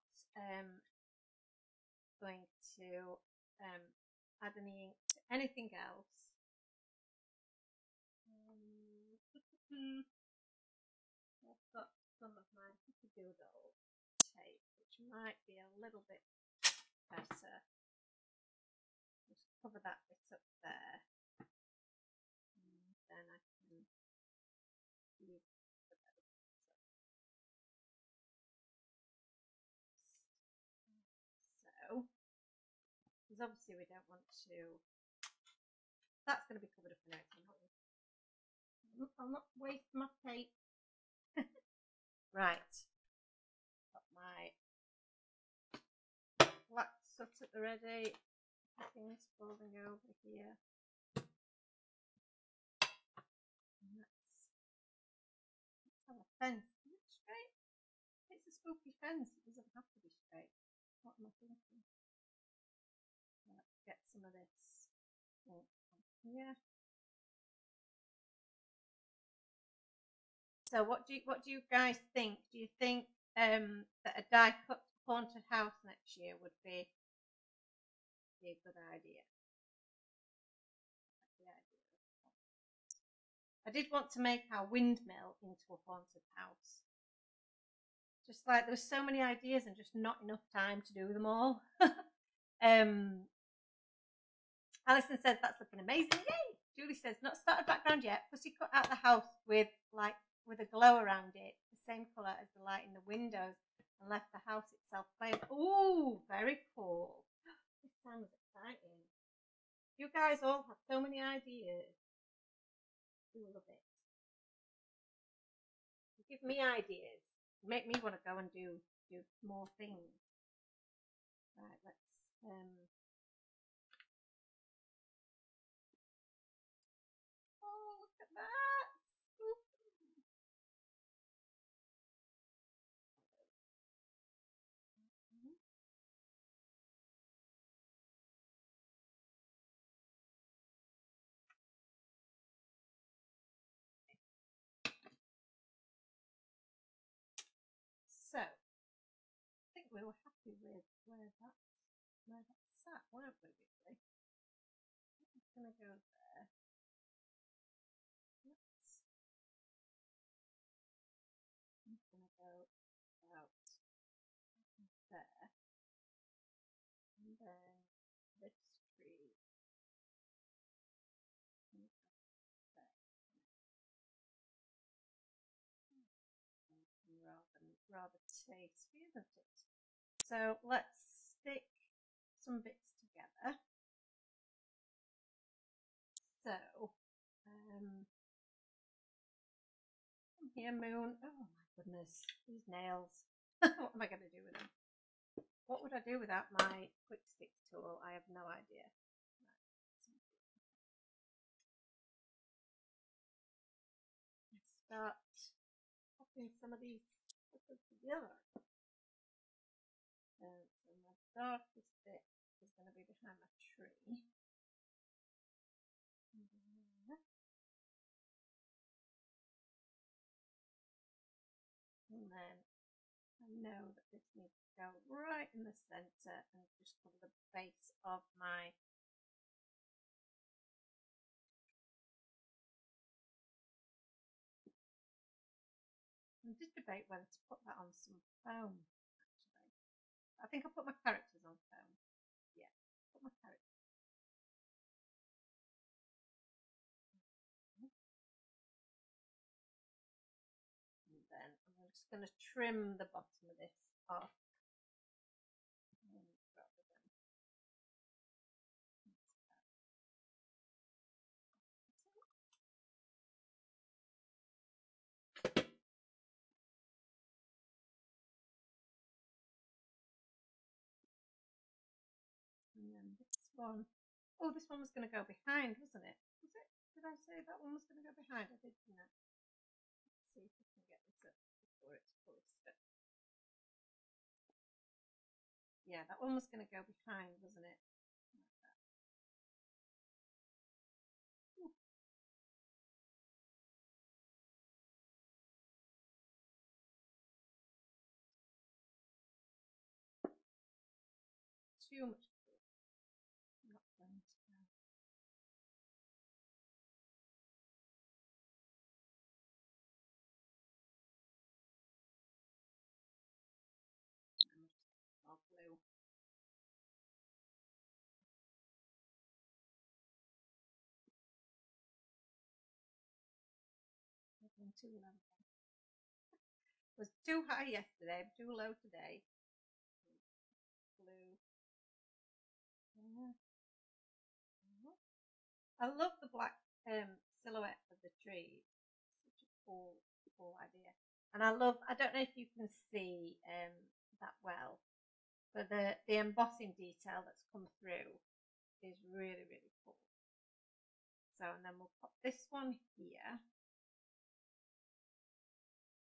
going to add any ink to anything else. I've got some of my doodle tape, which might be a little bit better. Just cover that bit up there, and then I can leave the bit up. So, because obviously we don't want to. That's going to be covered up in everything. I'll not waste my tape. Right, got my black soot at the ready. Things folding over here. Let's have a fence. Is it straight? It's a spooky fence. It doesn't have to be straight. What am I thinking? Let's get some of this on here. So what do you guys think? Do you think that a die cut haunted house next year would be a good idea? I did want to make our windmill into a haunted house. Just like there were so many ideas and just not enough time to do them all. Alison says that's looking amazing. Yay! Julie says not started background yet. Pussy cut out the house with a glow around it, the same colour as the light in the windows, and left the house itself plain. Ooh, very cool. This sounds exciting. You guys all have so many ideas. I love it. You give me ideas. You make me want to go and do more things. Right, let's oh, look at that. So, I think we were happy with where that sat, weren't we, really? I'm going to go there. I'm going to go about there. And then this tree. Rather tasty, isn't it? So let's stick some bits together. So, come here, Moon. Oh my goodness, these nails. What am I going to do with them? What would I do without my quick stick tool? I have no idea. Let's start popping some of these together. So my darkest bit is going to be behind my tree. And then I know that this needs to go right in the centre and just cover the base of my I did debate whether to put that on some foam, actually. I think I'll put my characters on foam. Yeah, put my characters. And then I'm just going to trim the bottom of this off. And then this one, oh, this one was going to go behind, wasn't it? Was it? Did I say that one was going to go behind? I did, didn't I? Let's see if we can get this up before it's fully stuck. Yeah, that one was going to go behind, wasn't it? too much glue. I'm not going to now. More glue. Too low. It was too high yesterday, too low today. Blue. I love the black silhouette of the tree. Such a cool idea. And I don't know if you can see that well, but the embossing detail that's come through is really, really cool. So, and then we'll pop this one here.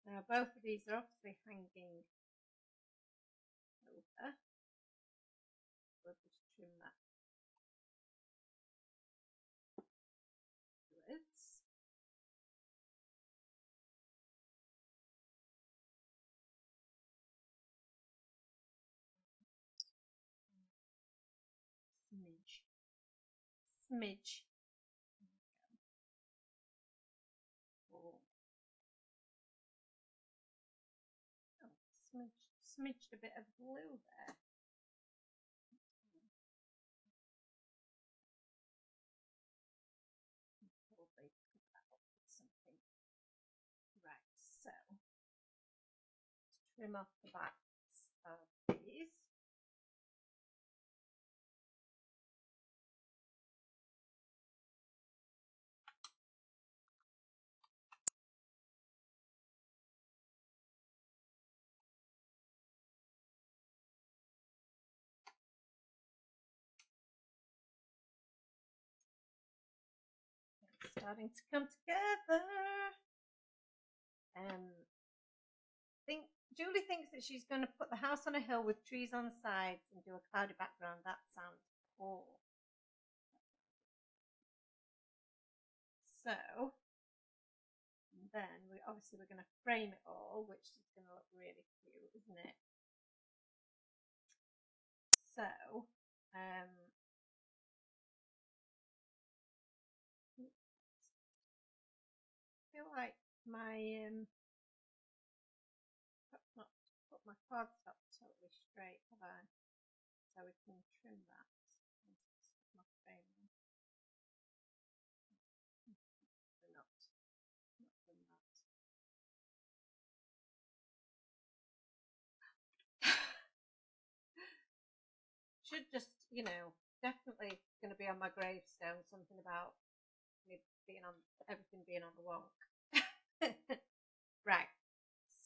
Now, both of these are obviously hanging over. We'll just trim that afterwards. Smidge. Oh, smidged a bit of glue there. Probably put that up with something. Right, so let's trim off the backs of these. Starting to come together. Julie thinks that she's going to put the house on a hill with trees on the sides and do a cloudy background. That sounds cool. So then we're going to frame it all, which is going to look really cute, isn't it? So I feel like my not put my cardstock totally straight, have I? So we can trim that. My frame. Not done that. Should just, definitely going to be on my gravestone, something about me being on everything being on the wonk. Right,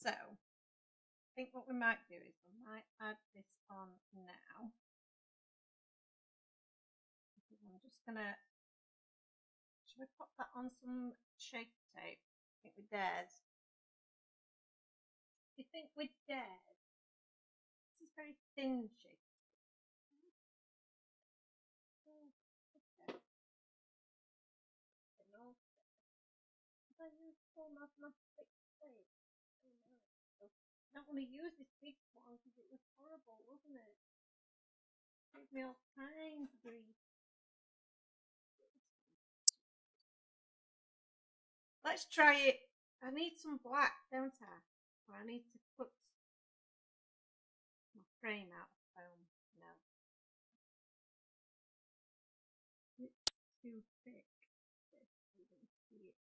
so I think what we might do is we might add this on now. I'm just gonna, should we pop that on some shape tape? I think we dares. Do you think we dares? This is very thin shape. I use full mathematic tape. I don't want to use this big one because it was horrible, wasn't it? It gave me all kinds of grief. Let's try it. I need some black, don't I? Or I need to put my frame out of foam. No. It's too thick. You can see it.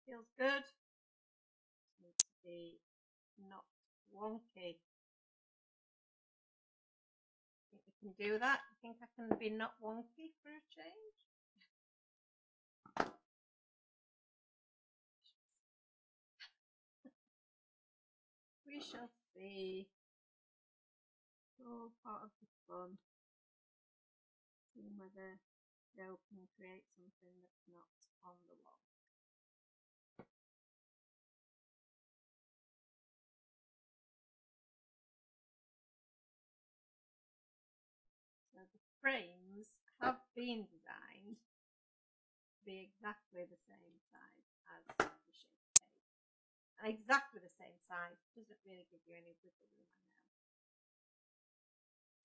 Feels good. Needs to be not wonky. Think we can do that? I think I can be not wonky for a change. We shall see. All part of the fun. Seeing whether Joe can create something that's not on the wall. So the frames have been designed to be exactly the same size as the shape tape. And exactly the same side doesn't really give you any wiggle room,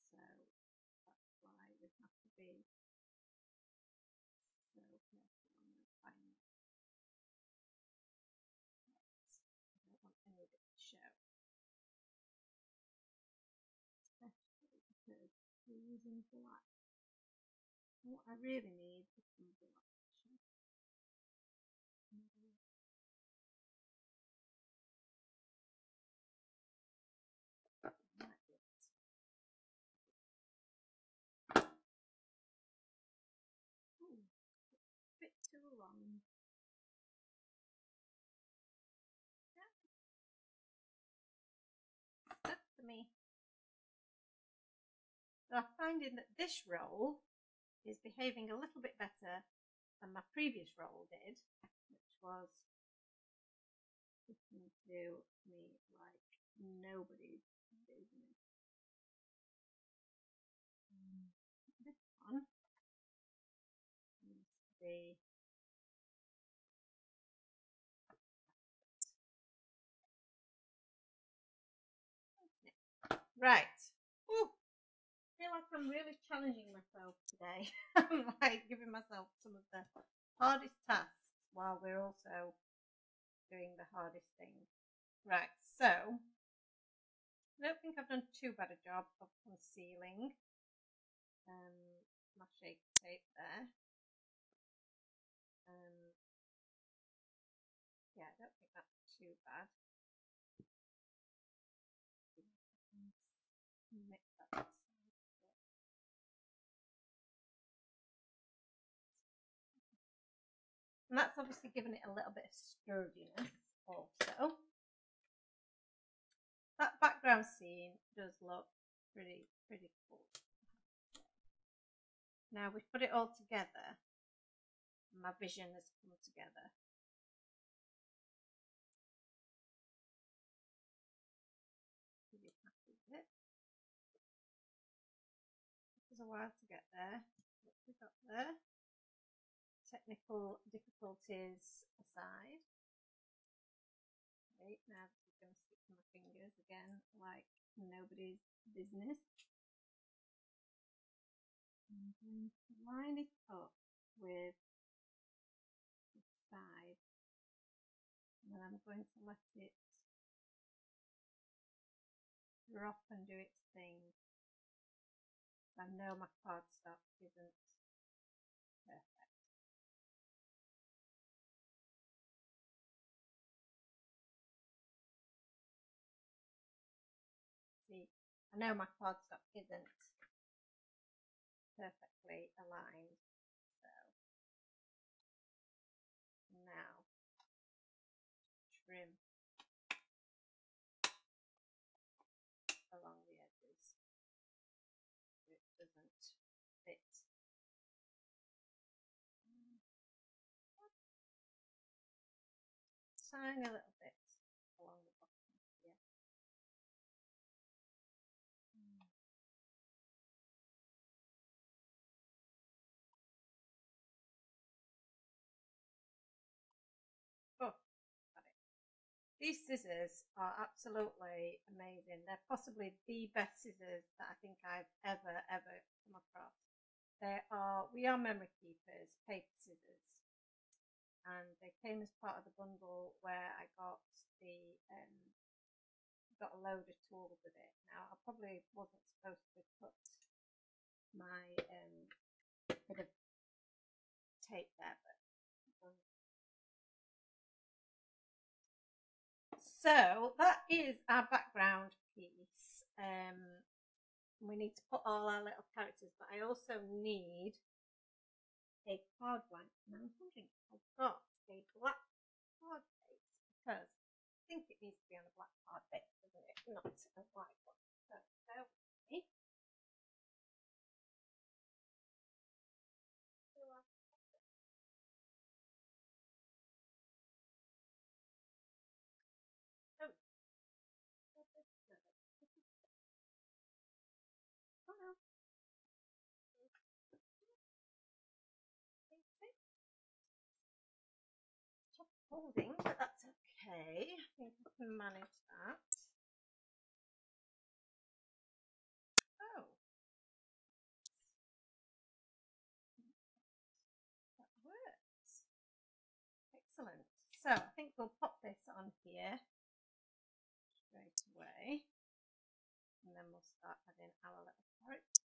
I know. So that's why we have to be so careful when we're applying it. I don't want any of it to show. Especially because we're using black. What I really need is some blush. Ooh, a bit too long. Yeah. That's for me. So I'm finding that this roll is behaving a little bit better than my previous roll did, which was sticking to me like nobody's business. This one needs to be right. Ooh, I feel like I'm really challenging myself today. I'm like giving myself some of the hardest tasks while we're also doing the hardest thing. Right, so I don't think I've done too bad a job of concealing my shake tape there. Yeah, I don't think that's too bad. Mix that. And that's obviously given it a little bit of sturdiness also. That background scene does look pretty cool. Now we've put it all together. My vision has come together. Really happy with it. It took us a while to get there. What we got there? Technical difficulties aside. Right, now this is going to stick to my fingers again like nobody's business. I'm going to line it up with the side, and then I'm going to let it drop and do its thing. I know my cardstock isn't perfect. See, I know my cardstock isn't perfectly aligned, so now trim along the edges so it doesn't fit. Tiny little bit along the bottom here. Oh, got it. These scissors are absolutely amazing. They're possibly the best scissors that I think I've ever come across. We are memory keepers, paper scissors, and they came as part of the bundle where I got a load of tools with it. Now I probably wasn't supposed to put my bit of tape there, but so that is our background piece. We need to put all our little characters, but I also need a card blank. And I'm wondering if I've got a black card base, because I think it needs to be on a black card base, doesn't it? Not a white one. So bear with me. Oh no. Holding, but that's okay. I think I can can manage that. Oh, that works. Excellent. So I think we'll pop this on here straight away, and then we'll start adding our little carrots.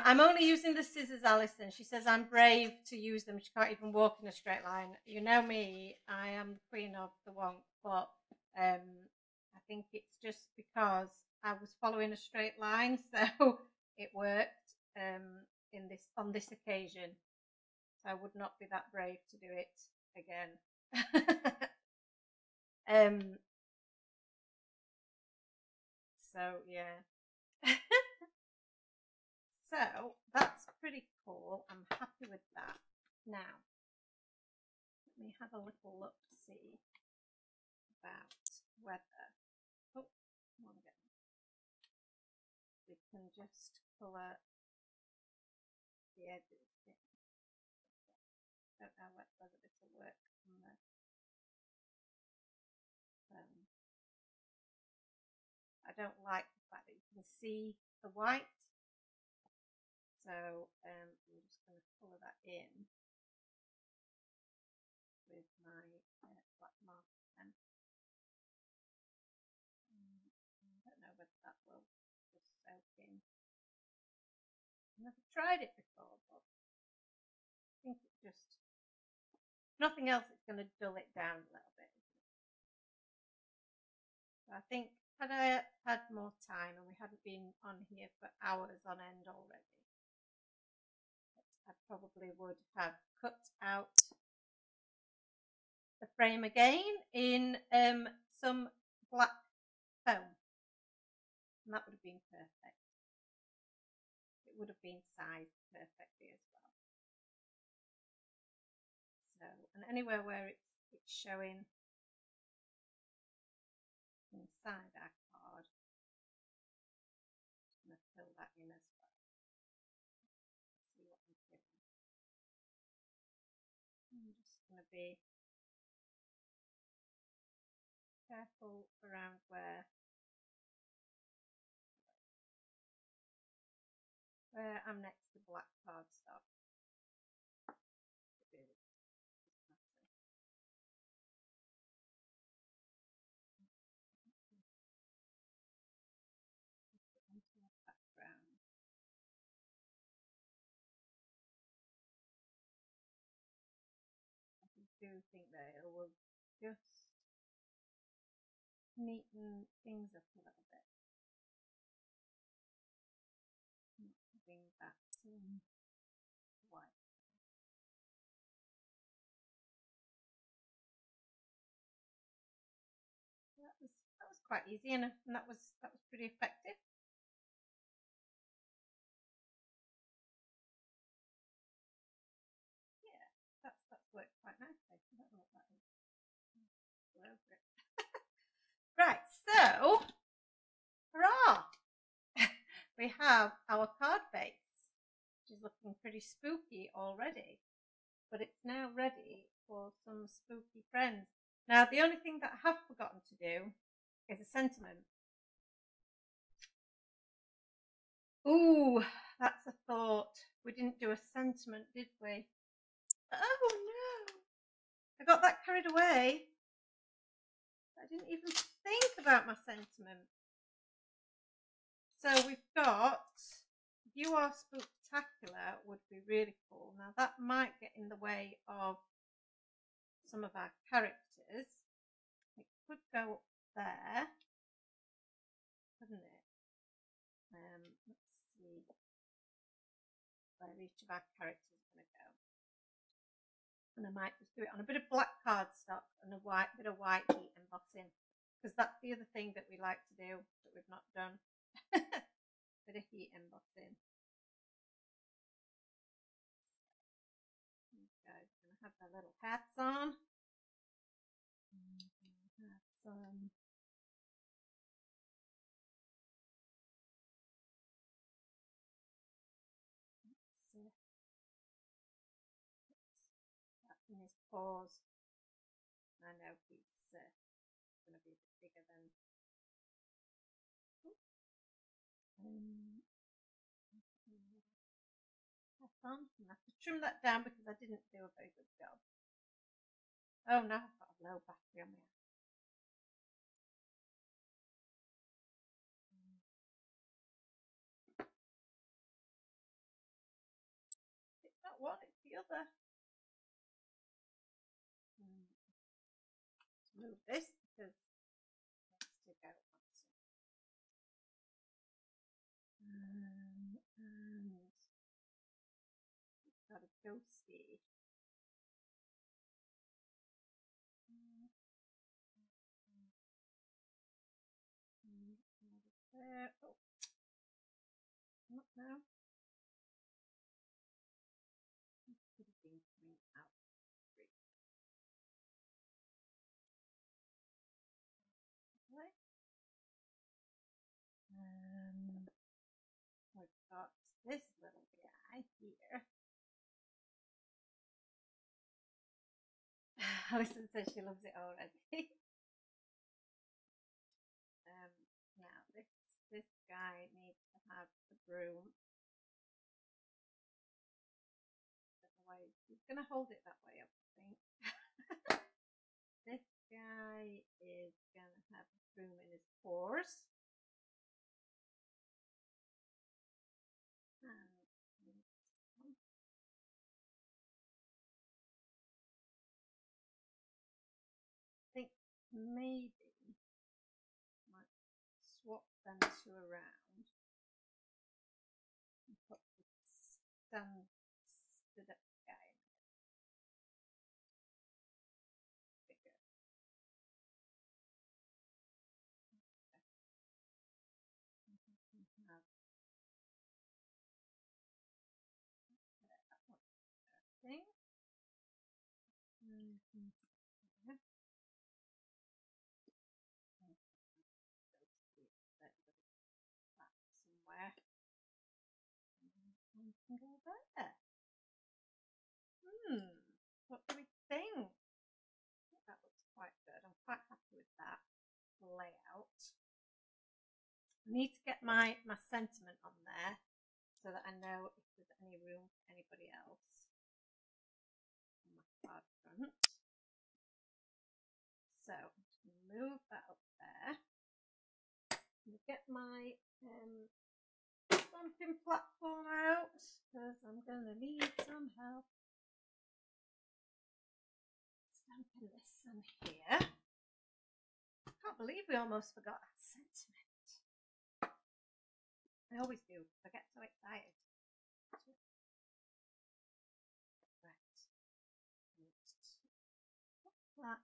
I'm only using the scissors, Alison. She says I'm brave to use them. She can't even walk in a straight line. You know me, I am the queen of the wonk, but I think it's just because I was following a straight line, so it worked on this occasion. So I would not be that brave to do it again. So yeah. So that's pretty cool. I'm happy with that. Now, let me have a little look to see about whether we can just colour the edges. I don't know whether this will work on the I don't like the fact that you can see the white, so I'm just going to colour that in with my black marker pen. I don't know whether that will just soak in. I've never tried it before, but I think it just, nothing else, it's going to dull it down a little bit, isn't it? So I think had I had more time and we hadn't been on here for hours on end already, I probably would have cut out the frame again in some black foam, and that would have been perfect. It would have been sized perfectly as well. So, and anywhere where it's showing inside our card, I'm just going to fill that in as well. See what I'm doing. I'm just going to be careful around where I'm next to black cardstock. Background. I do think that it will just neaten things up a little bit. Not having that white. That was quite easy, and that was pretty effective. Yeah, that's worked quite nicely. I don't know what that is. Go over it. Right, so hurrah! We have our card base, which is looking pretty spooky already, but it's now ready for some spooky friends. Now, the only thing that I have forgotten to do is a sentiment. Ooh, that's a thought. We didn't do a sentiment, did we? Oh no! I got that carried away. I didn't even think about my sentiment. So we've got You Are Spooktacular would be really cool. Now that might get in the way of some of our characters. It could go up there, couldn't it? Let's see where each of our characters is going to go. And I might just do it on a bit of black cardstock and a bit of white heat embossing, because that's the other thing that we like to do that we've not done. Bit of heat embossing. These guys are going to have their little hats on. Hats on. his paws. I know he's going to be a bit bigger than. I have to trim that down because I didn't do a very good job. Oh no, I've got a low battery on my. It's not one, it's the other. Let's move this because let's stick out and it's got a ghosty. There. Oh, not now. Could have been coming out. We've got this little guy here. Alison says she loves it already. Now this guy needs to have the broom. Otherwise, he's going to hold it that way up, I think. This guy is going to have the broom in his paws. I think maybe might swap them two around and put the stood up guy in bigger. Thing. Somewhere. And can go there. What do we think? I think that looks quite good. I'm quite happy with that layout. I need to get my sentiment on there so that I know if there's any room for anybody else on my card front. So I'm just going to move that up there. I'm going to get my stamping platform out because I'm going to need some help stamping this on here. I can't believe we almost forgot our sentiment. I always do. I get so excited. Right.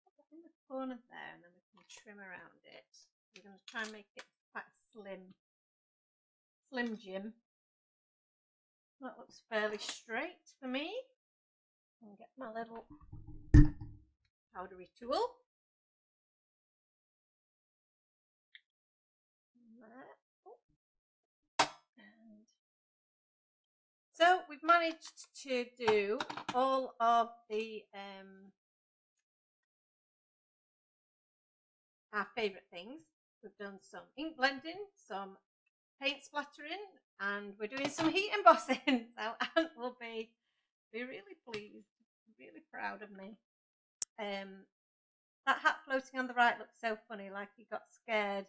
Put that in the corner there, and then we can trim around it. We're going to try and make it quite a slim Jim. That looks fairly straight for me. I'll get my little powdery tool. And so we've managed to do all of the our favourite things. We've done some ink blending, some paint splattering, and we're doing some heat embossing. So Aunt will be really pleased, really proud of me. That hat floating on the right looks so funny, like he got scared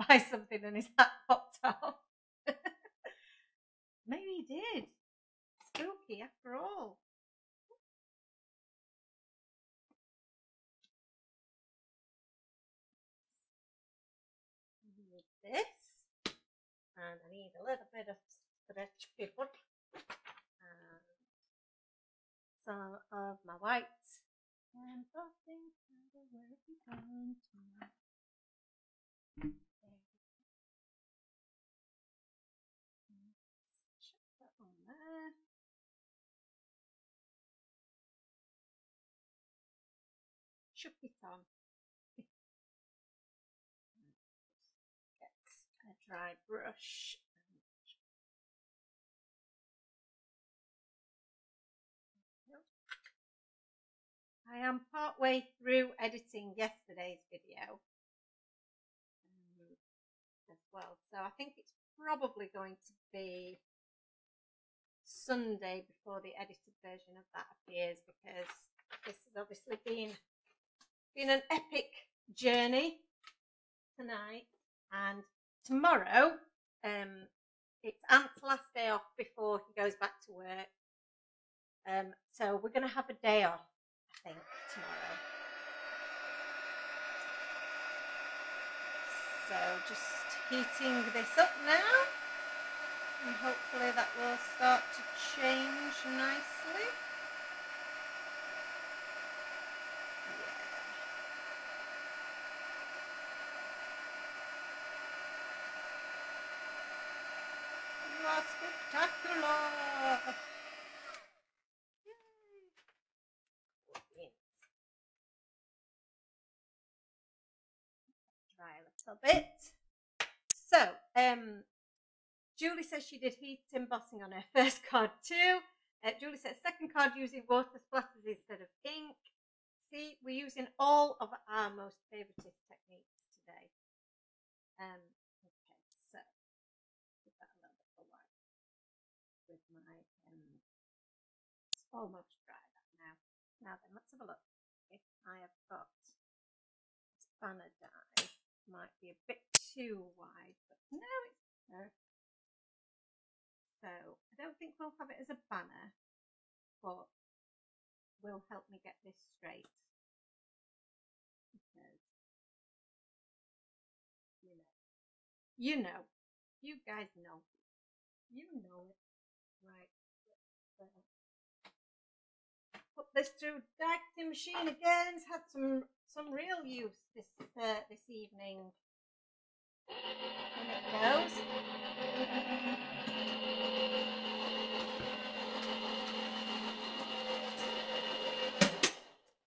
by something and his hat popped off. Maybe he did. Spooky after all. I need this, and I need a little bit of stretch paper and some of my whites. And nothing where have you gone to? Shut that on there. Chuck it on. Get a dry brush. I am partway through editing yesterday's video as well, so I think it's probably going to be Sunday before the edited version of that appears, because this has obviously been an epic journey tonight, and tomorrow it's Ant's last day off before he goes back to work, so we're going to have a day off, I think, tomorrow. So just heating this up now, and hopefully that will start to change nicely. You are spectacular! Yay. Try a little bit. So, Julie says she did heat embossing on her first card too. Julie says second card using water splatters instead of ink. See, we're using all of our most favouriteest techniques today. Okay, so give that a little bit of white with my it's almost dry that now. Now then, let's have a look. If I have got spanner die, might be a bit too wide, but no, it's perfect. So I don't think we'll have it as a banner, but will help me get this straight, because you guys know, it. Right, put this through die machine again. It's had some real use this evening. And it goes.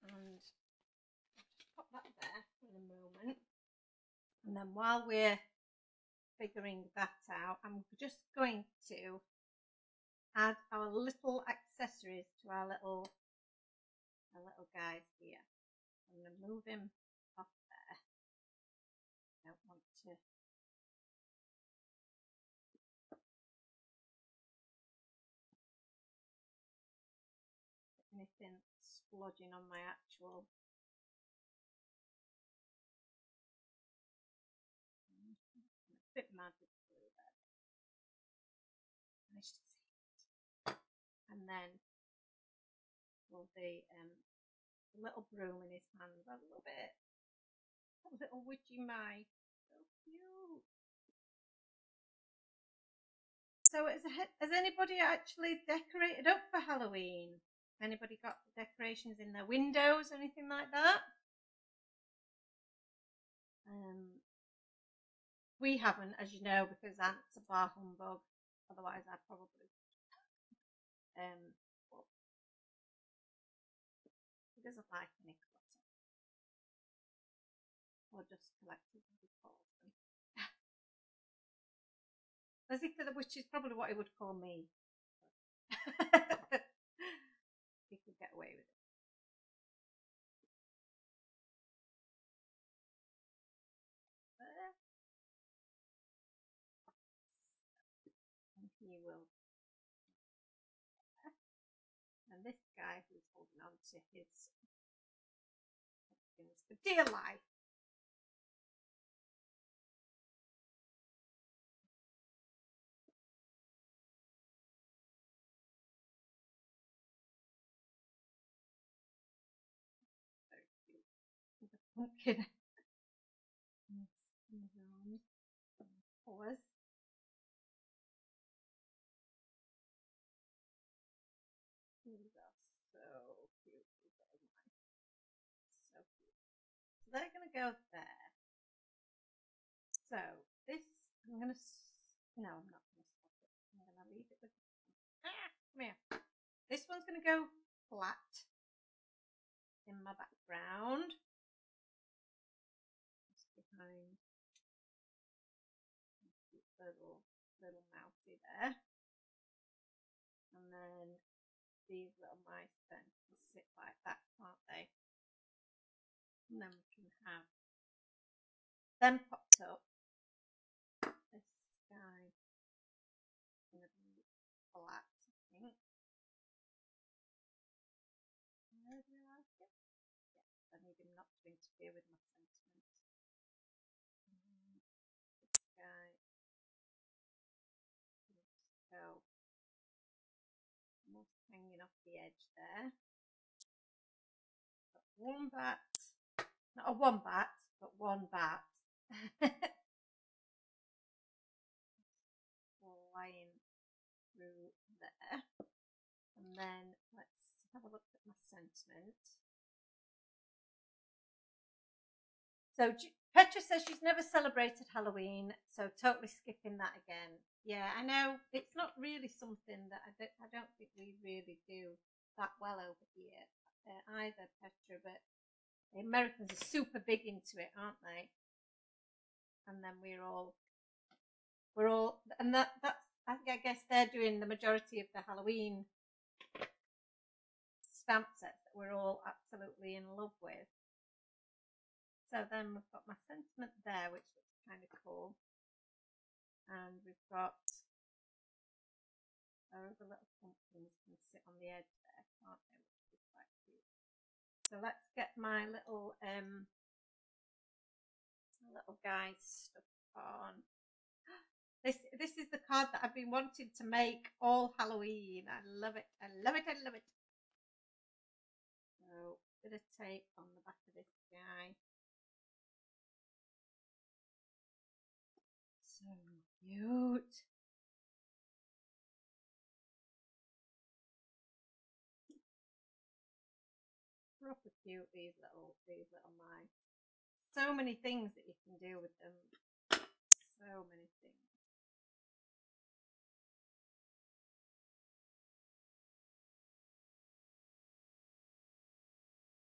And just pop that there in a moment. And then while we're figuring that out, I'm just going to add our little accessories to our little guys here. I'm going to move him off there. I don't want to anything splodging on my actual. I'm a bit mad with the glue there. Managed to see it. And then will the little broom in his hand, a little witchy mice. So cute. So has anybody actually decorated up for Halloween? Anybody got decorations in their windows or anything like that? We haven't, as you know, because Ant's a bar humbug. Otherwise, I probably but he doesn't like any clutter, or just collecting as he calls them. As if, which is probably what he would call me. He could get away with it. And he will. And this guy who's holding on to his things for dear life. Very cute. With a pumpkin. Pause. These are so cute. So cute. So they're going to go there. So this, I'm going to, no, I'm not going to stop it. I'm going to leave it with, come here. This one's going to go flat in my background. Just behind the little mousey there. And then these little mice then can sit like that, can't they? And then we can have them popped up. This guy is going to be flat, I think. Do you like it? Yes, I need him not to interfere with my sentiment. This guy just go almost hanging off the edge there. Got one bat, not a wombat, but one bat. Flying through there. And then let's have a look at my sentiment. So Petra says she's never celebrated Halloween, so totally skipping that again. Yeah, I know it's not really something that I don't think we really do that well over here either, Petra. But the Americans are super big into it, aren't they? And then we're all, and that's I guess they're doing the majority of the Halloween stamp sets that we're all absolutely in love with. So then we've got my sentiment there, which looks kind of cool. And we've got our other little pumpkins can sit on the edge there, can't they? Which is quite cute. So let's get my little guy stuck on. This is the card that I've been wanting to make all Halloween. I love it. I love it. I love it. So a bit of tape on the back of this guy. So cute. Proper cute, these little mice. So many things that you can do with them. So many things.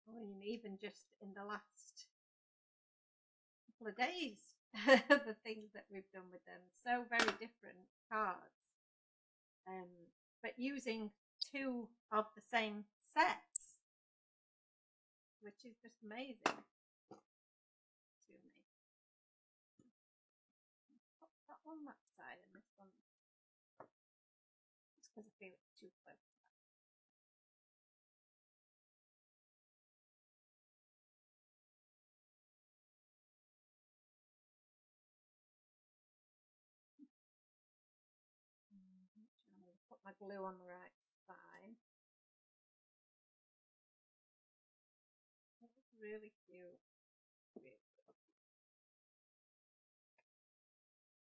I mean, even just in the last couple of days, the things that we've done with them. So very different cards. But using two of the same sets, which is just amazing to me. Pop that one that side and this one, just because I feel it's too close. I'm going to put my glue on the right side. It's really cute. Really cute.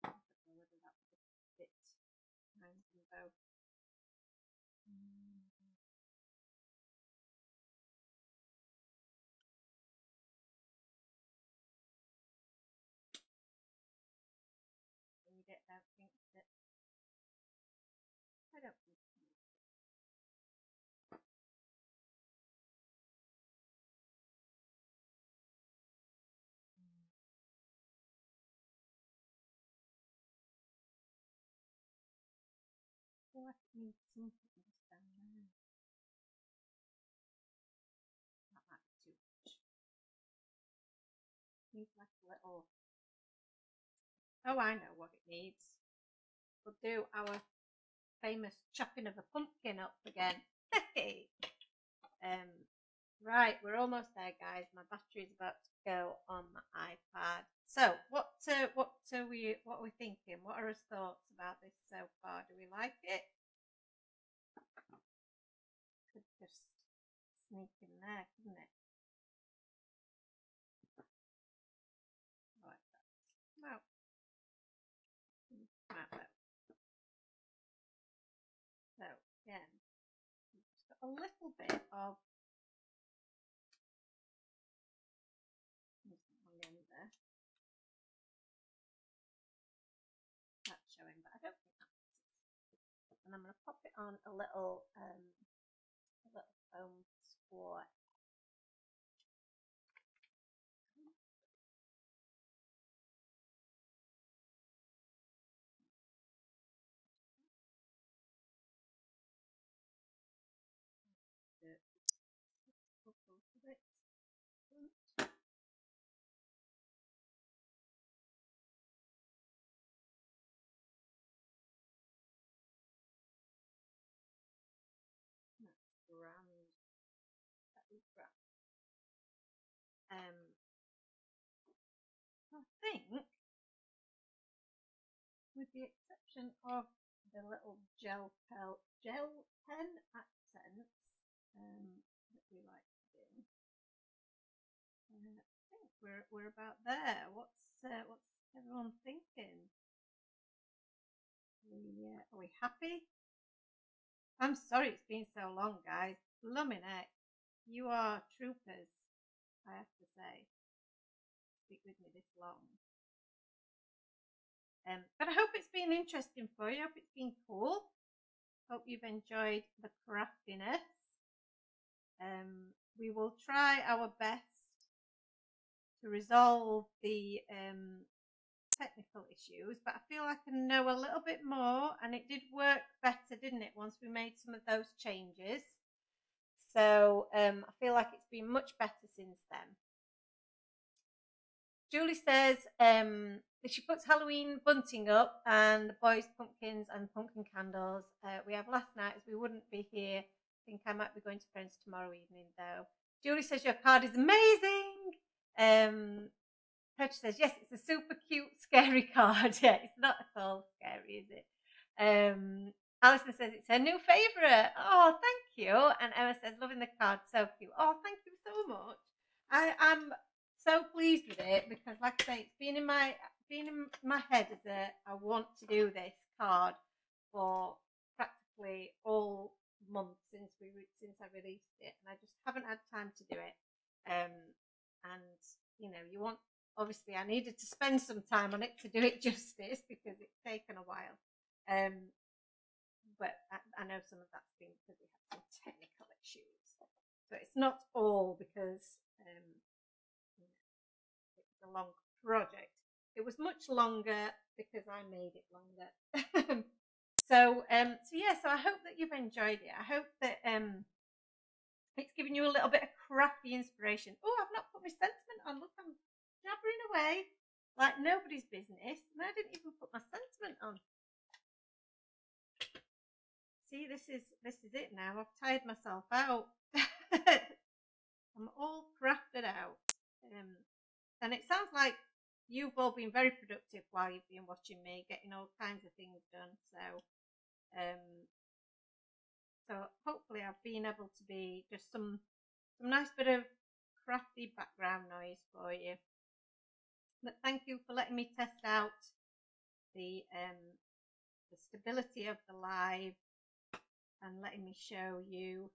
I don't know whether that would fit behind them both. Read it, I don't think that. I don't think so. I feel like it needs something just down there. That might be too much. It needs like a little. Oh, I know what it needs. We'll do our famous chopping of a pumpkin up again. Hey. Right, we're almost there, guys. My battery's about to go on my iPad. So, what are we thinking? What are our thoughts about this so far? Do we like it? Could just sneak in there, couldn't it? Like that. Well, so again, just got a little bit of there. That's showing, but I don't think that matters. And I'm going to pop it on a little foam square. I think, with the exception of the little gel pen accents that we like to do, I think we're about there. What's everyone thinking? Are we happy? I'm sorry it's been so long, guys. Blooming heck. You are troopers, I have to say. Stick with me this long. But I hope it's been interesting for you. I hope it's been cool. Hope you've enjoyed the craftiness. We will try our best to resolve the technical issues, but I feel I can know a little bit more, and it did work better, didn't it, once we made some of those changes. So I feel like it's been much better since then. Julie says she puts Halloween bunting up and the boys' pumpkins and pumpkin candles. We have last night, as we wouldn't be here. I think I might be going to friends tomorrow evening, though. Julie says your card is amazing. Perch says, yes, it's a super cute, scary card. Yeah, it's not at all scary, is it? Alison says it's her new favourite. Oh, thank you. And Emma says, loving the card, so cute. Oh, thank you so much. I'm so pleased with it because, like I say, it's been in my head as I want to do this card for practically all month since I released it, and I just haven't had time to do it. And you know, obviously I needed to spend some time on it to do it justice because it's taken a while. But I know some of that's been because we had some technical issues. So it's not all because it's a long project. It was much longer because I made it longer. So I hope that you've enjoyed it. I hope that it's given you a little bit of crafty inspiration. Oh, I've not put my sentiment on. Look, I'm jabbering away like nobody's business, and I didn't even put my sentiment on. See, this is it now. I've tired myself out. I'm all crafted out, and it sounds like you've all been very productive while you've been watching me, getting all kinds of things done. So hopefully I've been able to be just some nice bit of crafty background noise for you. But thank you for letting me test out the stability of the live and letting me show you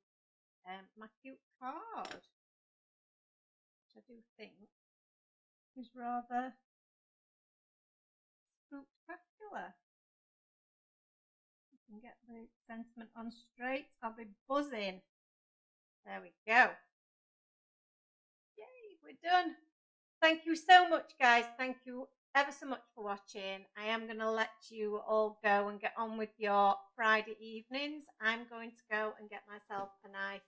my cute card, which I do think is rather spooktacular. I can get the sentiment on straight. I'll be buzzing. There we go. Yay, we're done. Thank you so much, guys. Thank you ever so much for watching. I am going to let you all go and get on with your Friday evenings. I'm going to go and get myself a nice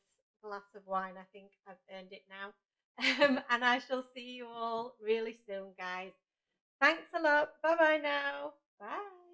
glass of wine. I think I've earned it now. And I shall see you all really soon, guys. Thanks a lot. Bye-bye now. Bye.